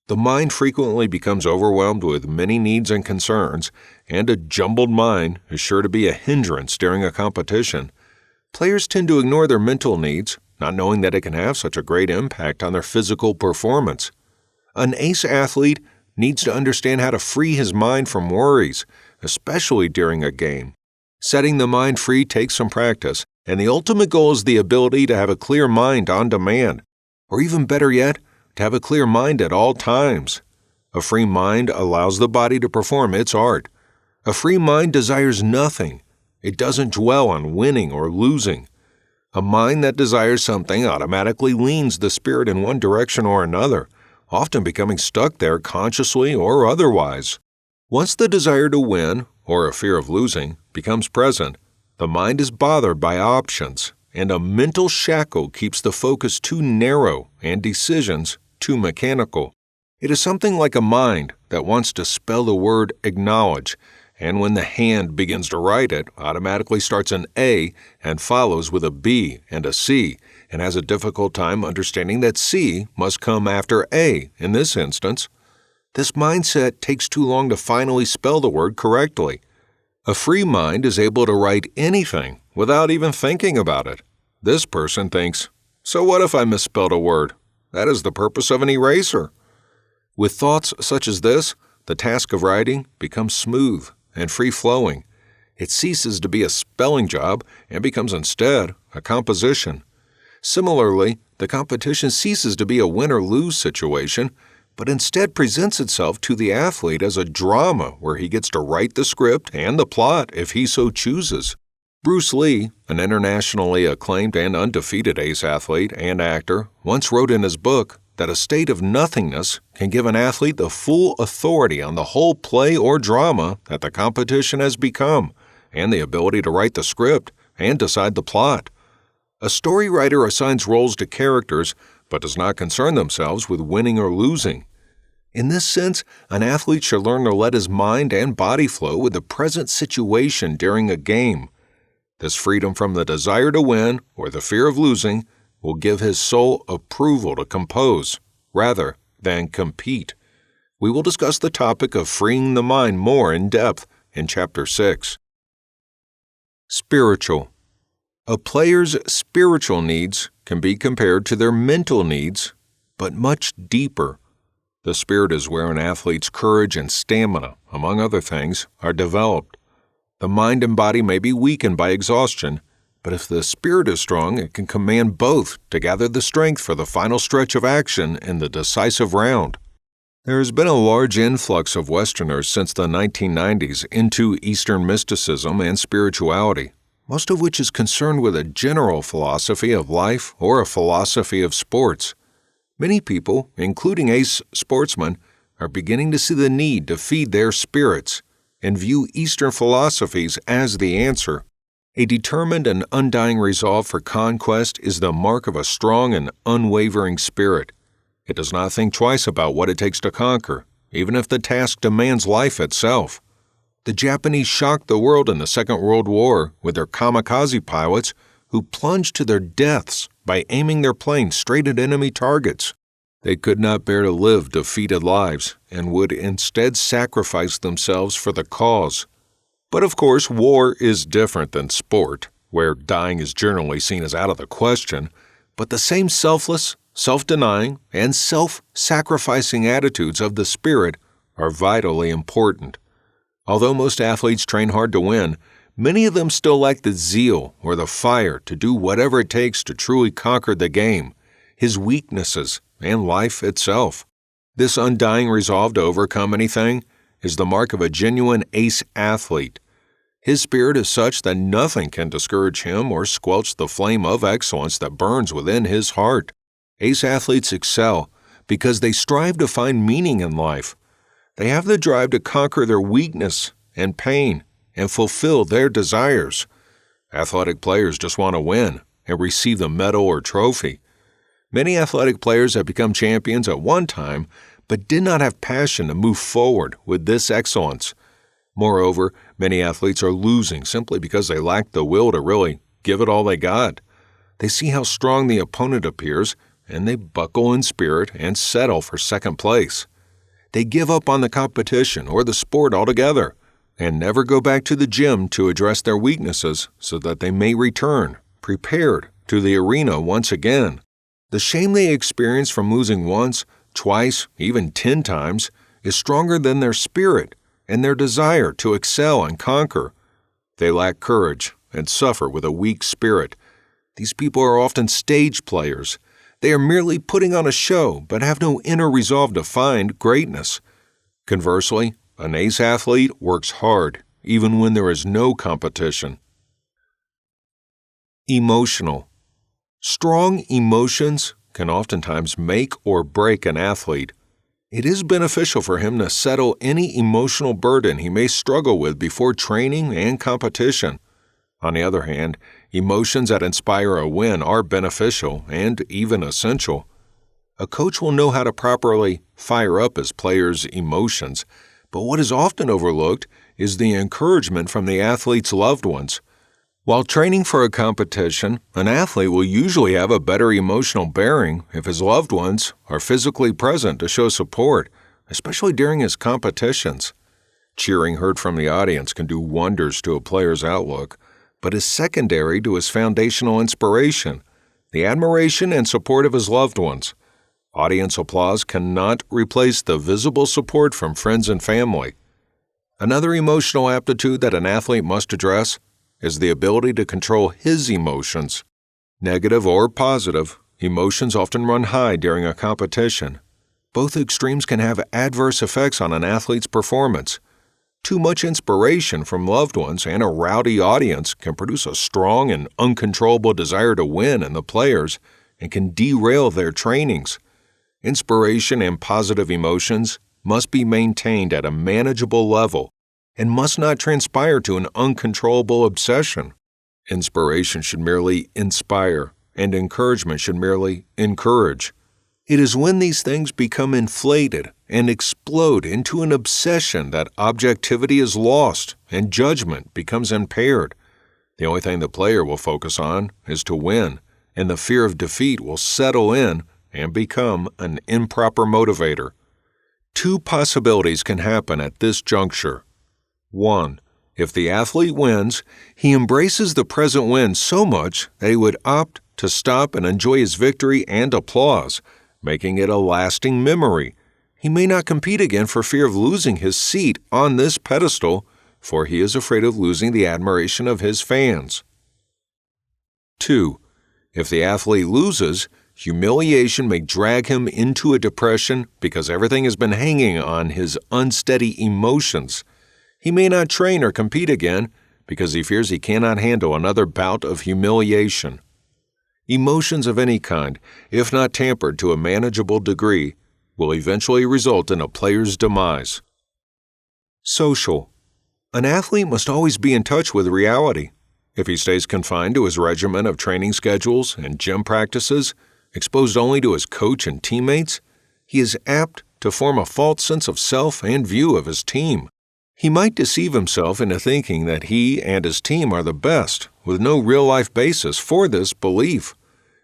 The mind frequently becomes overwhelmed with many needs and concerns, and a jumbled mind is sure to be a hindrance during a competition. Players tend to ignore their mental needs, not knowing that it can have such a great impact on their physical performance. An ACE athlete needs to understand how to free his mind from worries, especially during a game. Setting the mind free takes some practice, and the ultimate goal is the ability to have a clear mind on demand, or even better yet, to have a clear mind at all times. A free mind allows the body to perform its art. A free mind desires nothing. It doesn't dwell on winning or losing. A mind that desires something automatically leans the spirit in one direction or another, often becoming stuck there consciously or otherwise. Once the desire to win, or a fear of losing, becomes present, the mind is bothered by options, and a mental shackle keeps the focus too narrow and decisions too mechanical. It is something like a mind that wants to spell the word acknowledge, and when the hand begins to write it, automatically starts an A and follows with a B and a C, and has a difficult time understanding that C must come after A in this instance. This mindset takes too long to finally spell the word correctly. A free mind is able to write anything without even thinking about it. This person thinks, so what if I misspelled a word? That is the purpose of an eraser. With thoughts such as this, the task of writing becomes smooth and free-flowing. It ceases to be a spelling job and becomes instead a composition. Similarly, the competition ceases to be a win-or-lose situation, but instead presents itself to the athlete as a drama where he gets to write the script and the plot if he so chooses. Bruce Lee, an internationally acclaimed and undefeated ace athlete and actor, once wrote in his book that a state of nothingness can give an athlete the full authority on the whole play or drama that the competition has become, and the ability to write the script and decide the plot. A story writer assigns roles to characters, but does not concern themselves with winning or losing. In this sense, an athlete should learn to let his mind and body flow with the present situation during a game. This freedom from the desire to win or the fear of losing will give his soul approval to compose rather than compete. We will discuss the topic of freeing the mind more in depth in Chapter 6. Spiritual. A player's spiritual needs can be compared to their mental needs, but much deeper. The spirit is where an athlete's courage and stamina, among other things, are developed. The mind and body may be weakened by exhaustion, but if the spirit is strong, it can command both to gather the strength for the final stretch of action in the decisive round. There has been a large influx of Westerners since the 1990s into Eastern mysticism and spirituality, most of which is concerned with a general philosophy of life or a philosophy of sports. Many people, including ace sportsmen, are beginning to see the need to feed their spirits and view Eastern philosophies as the answer. A determined and undying resolve for conquest is the mark of a strong and unwavering spirit. It does not think twice about what it takes to conquer, even if the task demands life itself. The Japanese shocked the world in the Second World War with their kamikaze pilots who plunged to their deaths by aiming their planes straight at enemy targets. They could not bear to live defeated lives and would instead sacrifice themselves for the cause. But of course, war is different than sport, where dying is generally seen as out of the question, but the same selfless, self-denying, and self-sacrificing attitudes of the spirit are vitally important. Although most athletes train hard to win, many of them still lack the zeal or the fire to do whatever it takes to truly conquer the game, his weaknesses, and life itself. This undying resolve to overcome anything is the mark of a genuine ace athlete. His spirit is such that nothing can discourage him or squelch the flame of excellence that burns within his heart. Ace athletes excel because they strive to find meaning in life. They have the drive to conquer their weakness and pain and fulfill their desires. Athletic players just want to win and receive the medal or trophy. Many athletic players have become champions at one time, but did not have passion to move forward with this excellence. Moreover, many athletes are losing simply because they lack the will to really give it all they got. They see how strong the opponent appears, and they buckle in spirit and settle for second place. They give up on the competition or the sport altogether and never go back to the gym to address their weaknesses so that they may return, prepared, to the arena once again. The shame they experience from losing once, twice, even 10 times is stronger than their spirit and their desire to excel and conquer. They lack courage and suffer with a weak spirit. These people are often stage players. They are merely putting on a show but have no inner resolve to find greatness. Conversely, an ace athlete works hard even when there is no competition. Emotional. Strong emotions can oftentimes make or break an athlete. It is beneficial for him to settle any emotional burden he may struggle with before training and competition. On the other hand, emotions that inspire a win are beneficial and even essential. A coach will know how to properly fire up his players' emotions, but what is often overlooked is the encouragement from the athlete's loved ones. While training for a competition, an athlete will usually have a better emotional bearing if his loved ones are physically present to show support, especially during his competitions. Cheering heard from the audience can do wonders to a player's outlook, but is secondary to his foundational inspiration, the admiration and support of his loved ones. Audience applause cannot replace the visible support from friends and family. Another emotional aptitude that an athlete must address is the ability to control his emotions. Negative or positive, emotions often run high during a competition. Both extremes can have adverse effects on an athlete's performance. Too much inspiration from loved ones and a rowdy audience can produce a strong and uncontrollable desire to win in the players and can derail their trainings. Inspiration and positive emotions must be maintained at a manageable level and must not transpire to an uncontrollable obsession. Inspiration should merely inspire, and encouragement should merely encourage. It is when these things become inflated and explode into an obsession that objectivity is lost and judgment becomes impaired. The only thing the player will focus on is to win, and the fear of defeat will settle in and become an improper motivator. Two possibilities can happen at this juncture. 1. If the athlete wins, he embraces the present win so much that he would opt to stop and enjoy his victory and applause, making it a lasting memory. He may not compete again for fear of losing his seat on this pedestal, for he is afraid of losing the admiration of his fans. 2. If the athlete loses, humiliation may drag him into a depression because everything has been hanging on his unsteady emotions. He may not train or compete again because he fears he cannot handle another bout of humiliation. Emotions of any kind, if not tampered to a manageable degree, will eventually result in a player's demise. Social. An athlete must always be in touch with reality. If he stays confined to his regimen of training schedules and gym practices, exposed only to his coach and teammates, he is apt to form a false sense of self and view of his team. He might deceive himself into thinking that he and his team are the best, with no real-life basis for this belief.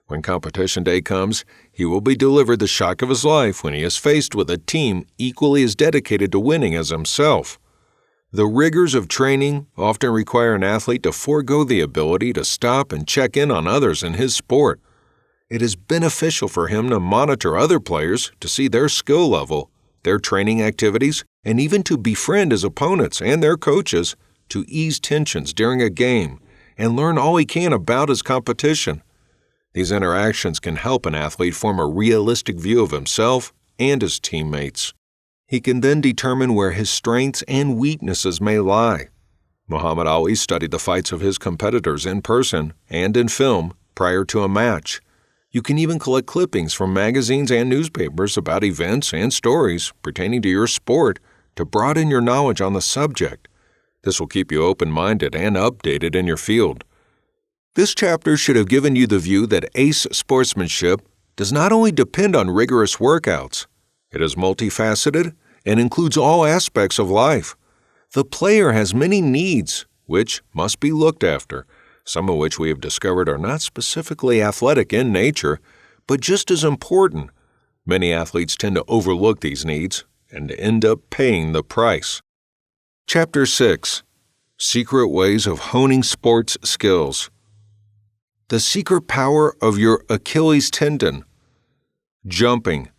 When competition day comes, he will be delivered the shock of his life when he is faced with a team equally as dedicated to winning as himself. The rigors of training often require an athlete to forego the ability to stop and check in on others in his sport. It is beneficial for him to monitor other players to see their skill level, their training activities, and even to befriend his opponents and their coaches to ease tensions during a game and learn all he can about his competition. These interactions can help an athlete form a realistic view of himself and his teammates. He can then determine where his strengths and weaknesses may lie. Muhammad Ali studied the fights of his competitors in person and in film prior to a match. You can even collect clippings from magazines and newspapers about events and stories pertaining to your sport to broaden your knowledge on the subject. This will keep you open-minded and updated in your field. This chapter should have given you the view that ace sportsmanship does not only depend on rigorous workouts. It is multifaceted and includes all aspects of life. The player has many needs which must be looked after, some of which we have discovered are not specifically athletic in nature, but just as important. Many athletes tend to overlook these needs and end up paying the price. Chapter 6. Secret Ways of Honing Sports Skills. The secret power of your Achilles tendon. Jumping.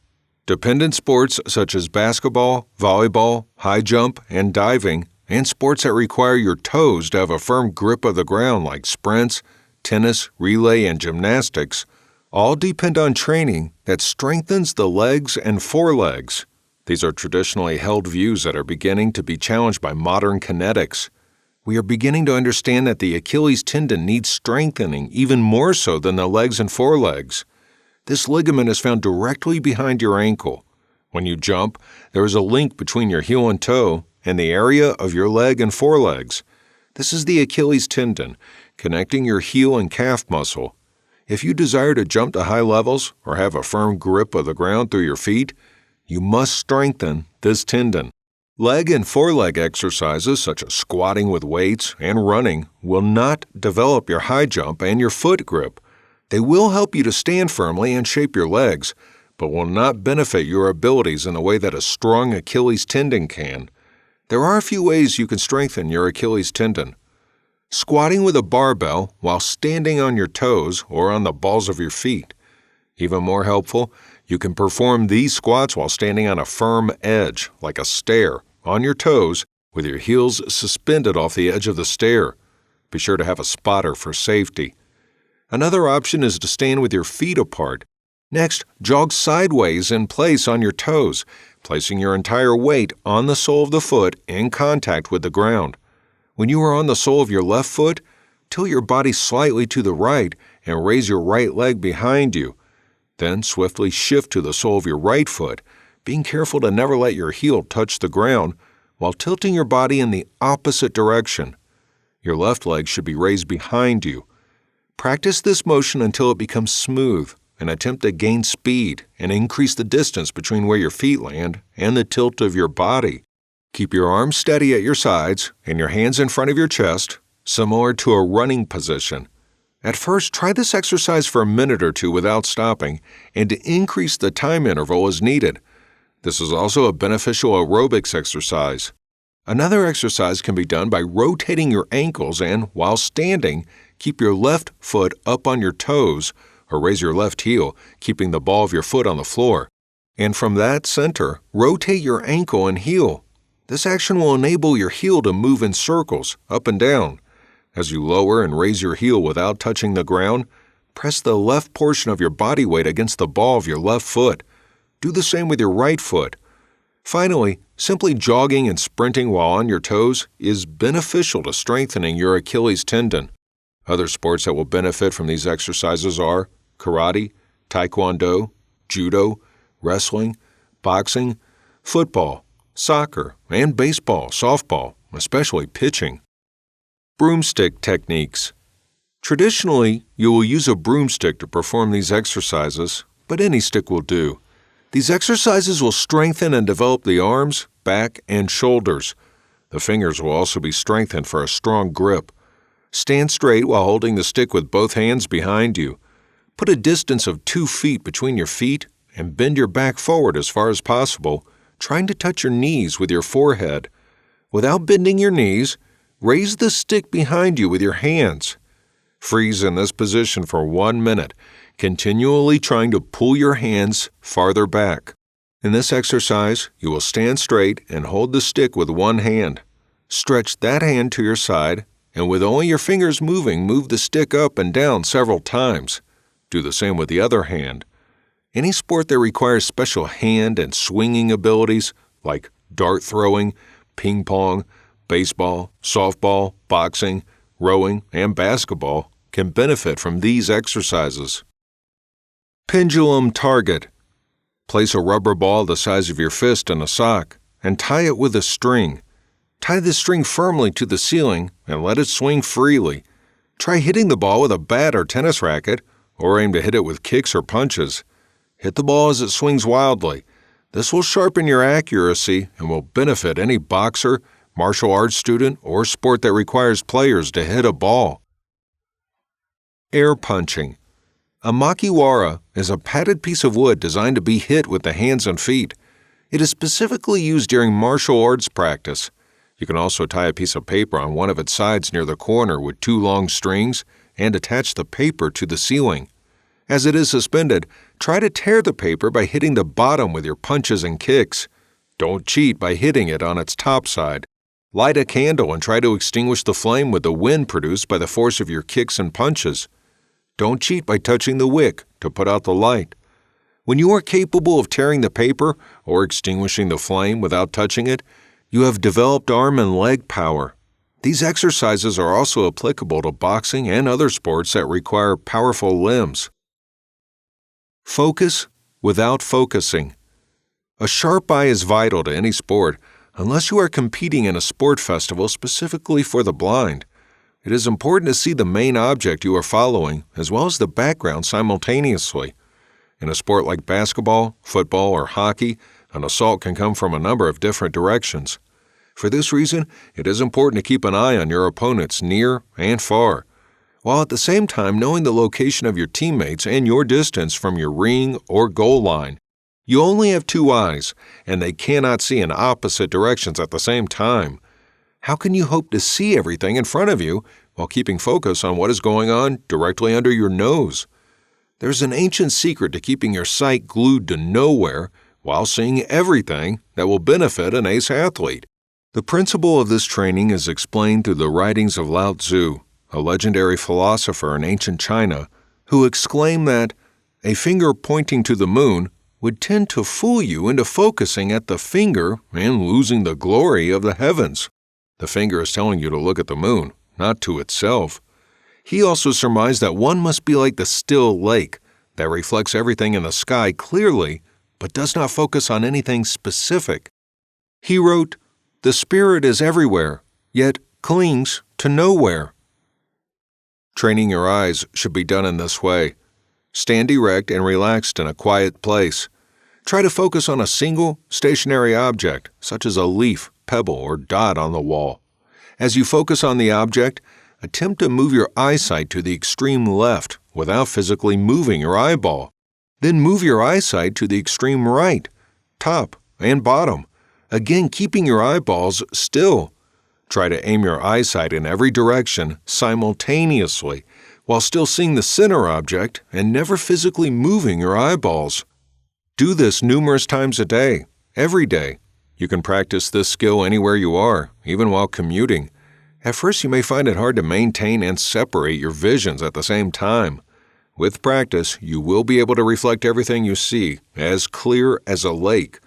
Dependent sports such as basketball, volleyball, high jump, and diving, and sports that require your toes to have a firm grip of the ground like sprints, tennis, relay, and gymnastics, all depend on training that strengthens the legs and forelegs. These are traditionally held views that are beginning to be challenged by modern kinetics. We are beginning to understand that the Achilles tendon needs strengthening even more so than the legs and forelegs. This ligament is found directly behind your ankle. When you jump, there is a link between your heel and toe and the area of your leg and forelegs. This is the Achilles tendon, connecting your heel and calf muscle. If you desire to jump to high levels or have a firm grip of the ground through your feet, you must strengthen this tendon. Leg and foreleg exercises such as squatting with weights and running will not develop your high jump and your foot grip. They will help you to stand firmly and shape your legs, but will not benefit your abilities in the way that a strong Achilles tendon can. There are a few ways you can strengthen your Achilles tendon. Squatting with a barbell while standing on your toes or on the balls of your feet. Even more helpful, you can perform these squats while standing on a firm edge, like a stair, on your toes, with your heels suspended off the edge of the stair. Be sure to have a spotter for safety. Another option is to stand with your feet apart. Next, jog sideways in place on your toes, placing your entire weight on the sole of the foot in contact with the ground. When you are on the sole of your left foot, tilt your body slightly to the right and raise your right leg behind you. Then swiftly shift to the sole of your right foot, being careful to never let your heel touch the ground while tilting your body in the opposite direction. Your left leg should be raised behind you. Practice this motion until it becomes smooth and attempt to gain speed and increase the distance between where your feet land and the tilt of your body. Keep your arms steady at your sides and your hands in front of your chest, similar to a running position. At first, try this exercise for a minute or two without stopping and to increase the time interval as needed. This is also a beneficial aerobics exercise. Another exercise can be done by rotating your ankles and, while standing, keep your left foot up on your toes or raise your left heel, keeping the ball of your foot on the floor. And from that center, rotate your ankle and heel. This action will enable your heel to move in circles, up and down. As you lower and raise your heel without touching the ground, press the left portion of your body weight against the ball of your left foot. Do the same with your right foot. Finally, simply jogging and sprinting while on your toes is beneficial to strengthening your Achilles tendon. Other sports that will benefit from these exercises are karate, taekwondo, judo, wrestling, boxing, football, soccer, and baseball, softball, especially pitching. Broomstick techniques. Traditionally, you will use a broomstick to perform these exercises, but any stick will do. These exercises will strengthen and develop the arms, back, and shoulders. The fingers will also be strengthened for a strong grip. Stand straight while holding the stick with both hands behind you. Put a distance of 2 feet between your feet and bend your back forward as far as possible, trying to touch your knees with your forehead. Without bending your knees, raise the stick behind you with your hands. Freeze in this position for 1 minute, continually trying to pull your hands farther back. In this exercise, you will stand straight and hold the stick with one hand. Stretch that hand to your side, and with only your fingers moving, move the stick up and down several times. Do the same with the other hand. Any sport that requires special hand and swinging abilities, like dart throwing, ping pong, baseball, softball, boxing, rowing, and basketball, can benefit from these exercises. Pendulum target. Place a rubber ball the size of your fist in a sock and tie it with a string. Tie the string firmly to the ceiling and let it swing freely. Try hitting the ball with a bat or tennis racket, or aim to hit it with kicks or punches. Hit the ball as it swings wildly. This will sharpen your accuracy and will benefit any boxer, martial arts student, or sport that requires players to hit a ball. Air punching. A makiwara is a padded piece of wood designed to be hit with the hands and feet. It is specifically used during martial arts practice. You can also tie a piece of paper on one of its sides near the corner with two long strings and attach the paper to the ceiling. As it is suspended, try to tear the paper by hitting the bottom with your punches and kicks. Don't cheat by hitting it on its top side. Light a candle and try to extinguish the flame with the wind produced by the force of your kicks and punches. Don't cheat by touching the wick to put out the light. When you are capable of tearing the paper or extinguishing the flame without touching it, you have developed arm and leg power. These exercises are also applicable to boxing and other sports that require powerful limbs. Focus without focusing. A sharp eye is vital to any sport, unless you are competing in a sport festival specifically for the blind. It is important to see the main object you are following as well as the background simultaneously. In a sport like basketball, football, or hockey, an assault can come from a number of different directions. For this reason, it is important to keep an eye on your opponents near and far, while at the same time knowing the location of your teammates and your distance from your ring or goal line. You only have two eyes, and they cannot see in opposite directions at the same time. How can you hope to see everything in front of you while keeping focus on what is going on directly under your nose? There's an ancient secret to keeping your sight glued to nowhere while seeing everything that will benefit an ace athlete. The principle of this training is explained through the writings of Lao Tzu, a legendary philosopher in ancient China, who exclaimed that a finger pointing to the moon would tend to fool you into focusing at the finger and losing the glory of the heavens. The finger is telling you to look at the moon, not to itself. He also surmised that one must be like the still lake that reflects everything in the sky clearly, but does not focus on anything specific. He wrote, "The spirit is everywhere, yet clings to nowhere." Training your eyes should be done in this way. Stand erect and relaxed in a quiet place. Try to focus on a single, stationary object, such as a leaf, pebble, or dot on the wall. As you focus on the object, attempt to move your eyesight to the extreme left without physically moving your eyeball. Then move your eyesight to the extreme right, top, and bottom, again keeping your eyeballs still. Try to aim your eyesight in every direction simultaneously while still seeing the center object and never physically moving your eyeballs. Do this numerous times a day, every day. You can practice this skill anywhere you are, even while commuting. At first, you may find it hard to maintain and separate your visions at the same time. With practice, you will be able to reflect everything you see as clear as a lake.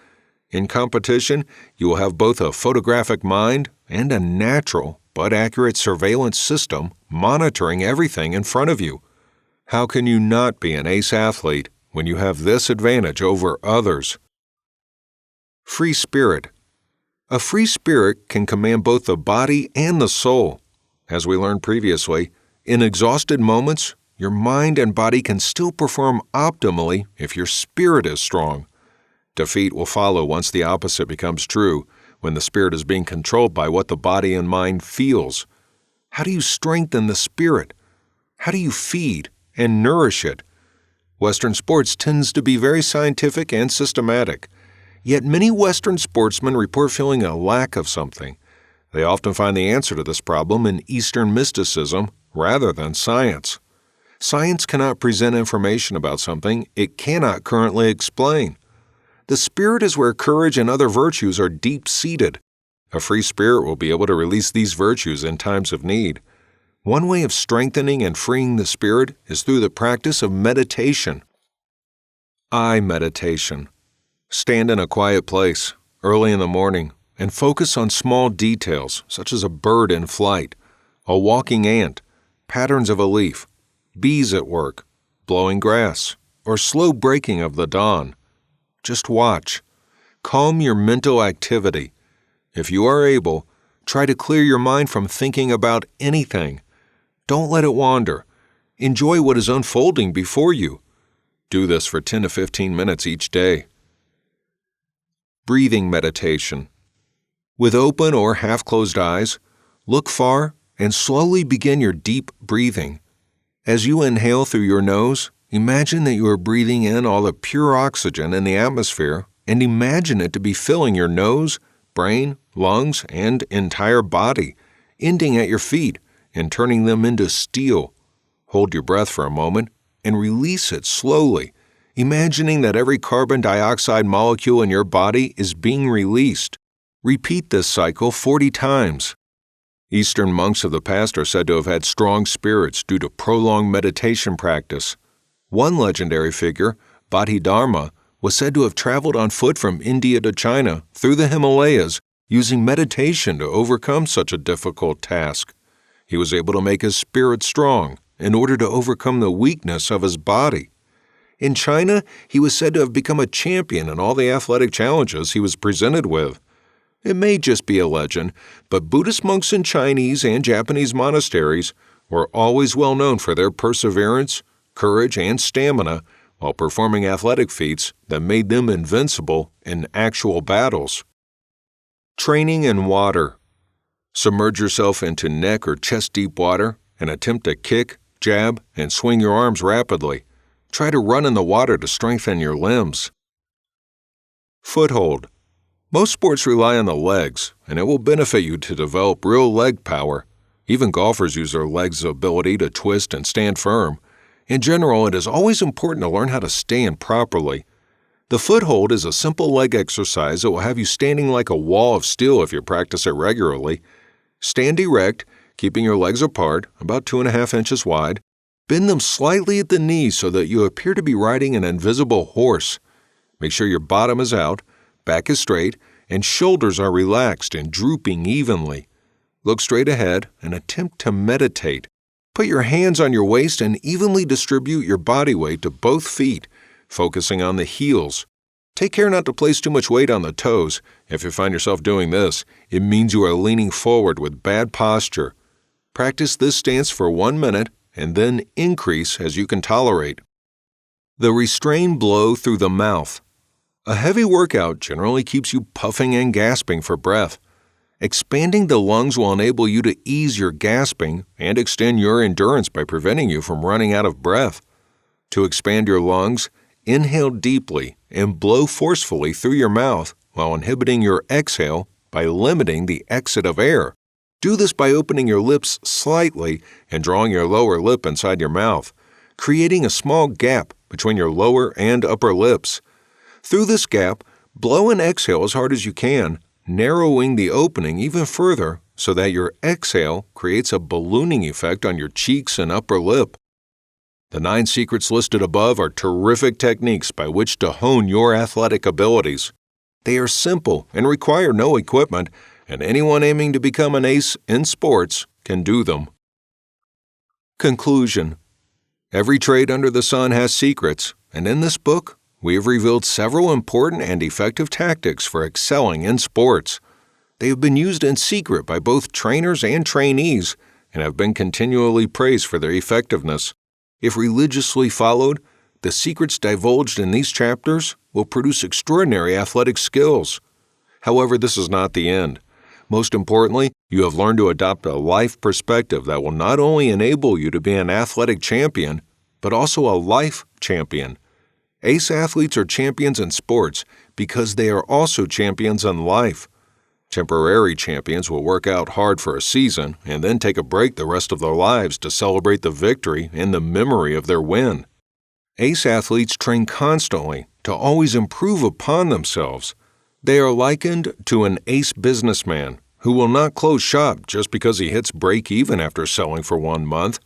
In competition, you will have both a photographic mind and a natural but accurate surveillance system monitoring everything in front of you. How can you not be an ace athlete when you have this advantage over others? Free spirit. A free spirit can command both the body and the soul. As we learned previously, in exhausted moments, your mind and body can still perform optimally if your spirit is strong. Defeat will follow once the opposite becomes true, when the spirit is being controlled by what the body and mind feels. How do you strengthen the spirit? How do you feed and nourish it? Western sports tends to be very scientific and systematic. Yet many Western sportsmen report feeling a lack of something. They often find the answer to this problem in Eastern mysticism rather than science. Science cannot present information about something it cannot currently explain. The spirit is where courage and other virtues are deep-seated. A free spirit will be able to release these virtues in times of need. One way of strengthening and freeing the spirit is through the practice of meditation. Eye meditation. Stand in a quiet place, early in the morning, and focus on small details such as a bird in flight, a walking ant, patterns of a leaf, bees at work, blowing grass, or slow breaking of the dawn. Just watch. Calm your mental activity. If you are able, try to clear your mind from thinking about anything. Don't let it wander. Enjoy what is unfolding before you. Do this for 10 to 15 minutes each day. Breathing meditation. With open or half-closed eyes, look far and slowly begin your deep breathing. As you inhale through your nose, imagine that you are breathing in all the pure oxygen in the atmosphere and imagine it to be filling your nose, brain, lungs, and entire body, ending at your feet and turning them into steel. Hold your breath for a moment and release it slowly, imagining that every carbon dioxide molecule in your body is being released. Repeat this cycle 40 times. Eastern monks of the past are said to have had strong spirits due to prolonged meditation practice. One legendary figure, Bodhidharma, was said to have traveled on foot from India to China through the Himalayas using meditation to overcome such a difficult task. He was able to make his spirit strong in order to overcome the weakness of his body. In China, he was said to have become a champion in all the athletic challenges he was presented with. It may just be a legend, but Buddhist monks in Chinese and Japanese monasteries were always well known for their perseverance, courage, and stamina while performing athletic feats that made them invincible in actual battles. Training in water. Submerge yourself into neck or chest-deep water and attempt to kick, jab, and swing your arms rapidly. Try to run in the water to strengthen your limbs. Foothold. Most sports rely on the legs, and it will benefit you to develop real leg power. Even golfers use their legs' ability to twist and stand firm. In general, it is always important to learn how to stand properly. The foothold is a simple leg exercise that will have you standing like a wall of steel if you practice it regularly. Stand erect, keeping your legs apart, about 2.5 inches wide. Bend them slightly at the knees so that you appear to be riding an invisible horse. Make sure your bottom is out, back is straight, and shoulders are relaxed and drooping evenly. Look straight ahead and attempt to meditate. Put your hands on your waist and evenly distribute your body weight to both feet, focusing on the heels. Take care not to place too much weight on the toes. If you find yourself doing this, it means you are leaning forward with bad posture. Practice this stance for 1 minute and then increase as you can tolerate. The restrained blow through the mouth. A heavy workout generally keeps you puffing and gasping for breath. Expanding the lungs will enable you to ease your gasping and extend your endurance by preventing you from running out of breath. To expand your lungs, inhale deeply and blow forcefully through your mouth while inhibiting your exhale by limiting the exit of air. Do this by opening your lips slightly and drawing your lower lip inside your mouth, creating a small gap between your lower and upper lips. Through this gap, blow and exhale as hard as you can, narrowing the opening even further so that your exhale creates a ballooning effect on your cheeks and upper lip. The 9 secrets listed above are terrific techniques by which to hone your athletic abilities. They are simple and require no equipment, and anyone aiming to become an ace in sports can do them. Conclusion. Every trade under the sun has secrets, and in this book, we have revealed several important and effective tactics for excelling in sports. They have been used in secret by both trainers and trainees and have been continually praised for their effectiveness. If religiously followed, the secrets divulged in these chapters will produce extraordinary athletic skills. However, this is not the end. Most importantly, you have learned to adopt a life perspective that will not only enable you to be an athletic champion, but also a life champion. Ace athletes are champions in sports because they are also champions in life. Temporary champions will work out hard for a season and then take a break the rest of their lives to celebrate the victory and the memory of their win. Ace athletes train constantly to always improve upon themselves. They are likened to an ace businessman who will not close shop just because he hits break even after selling for 1 month.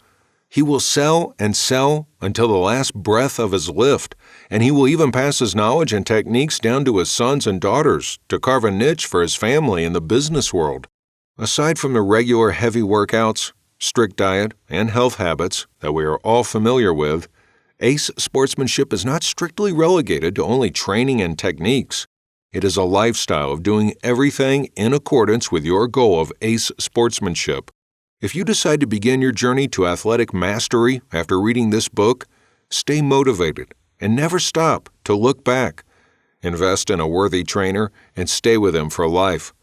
He will sell and sell until the last breath of his lift, and he will even pass his knowledge and techniques down to his sons and daughters to carve a niche for his family in the business world. Aside from the regular heavy workouts, strict diet, and health habits that we are all familiar with, ace sportsmanship is not strictly relegated to only training and techniques. It is a lifestyle of doing everything in accordance with your goal of ace sportsmanship. If you decide to begin your journey to athletic mastery after reading this book, stay motivated and never stop to look back. Invest in a worthy trainer and stay with him for life.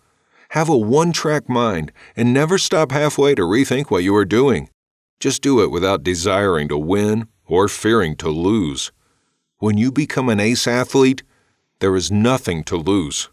Have a one-track mind and never stop halfway to rethink what you are doing. Just do it without desiring to win or fearing to lose. When you become an ace athlete, there is nothing to lose.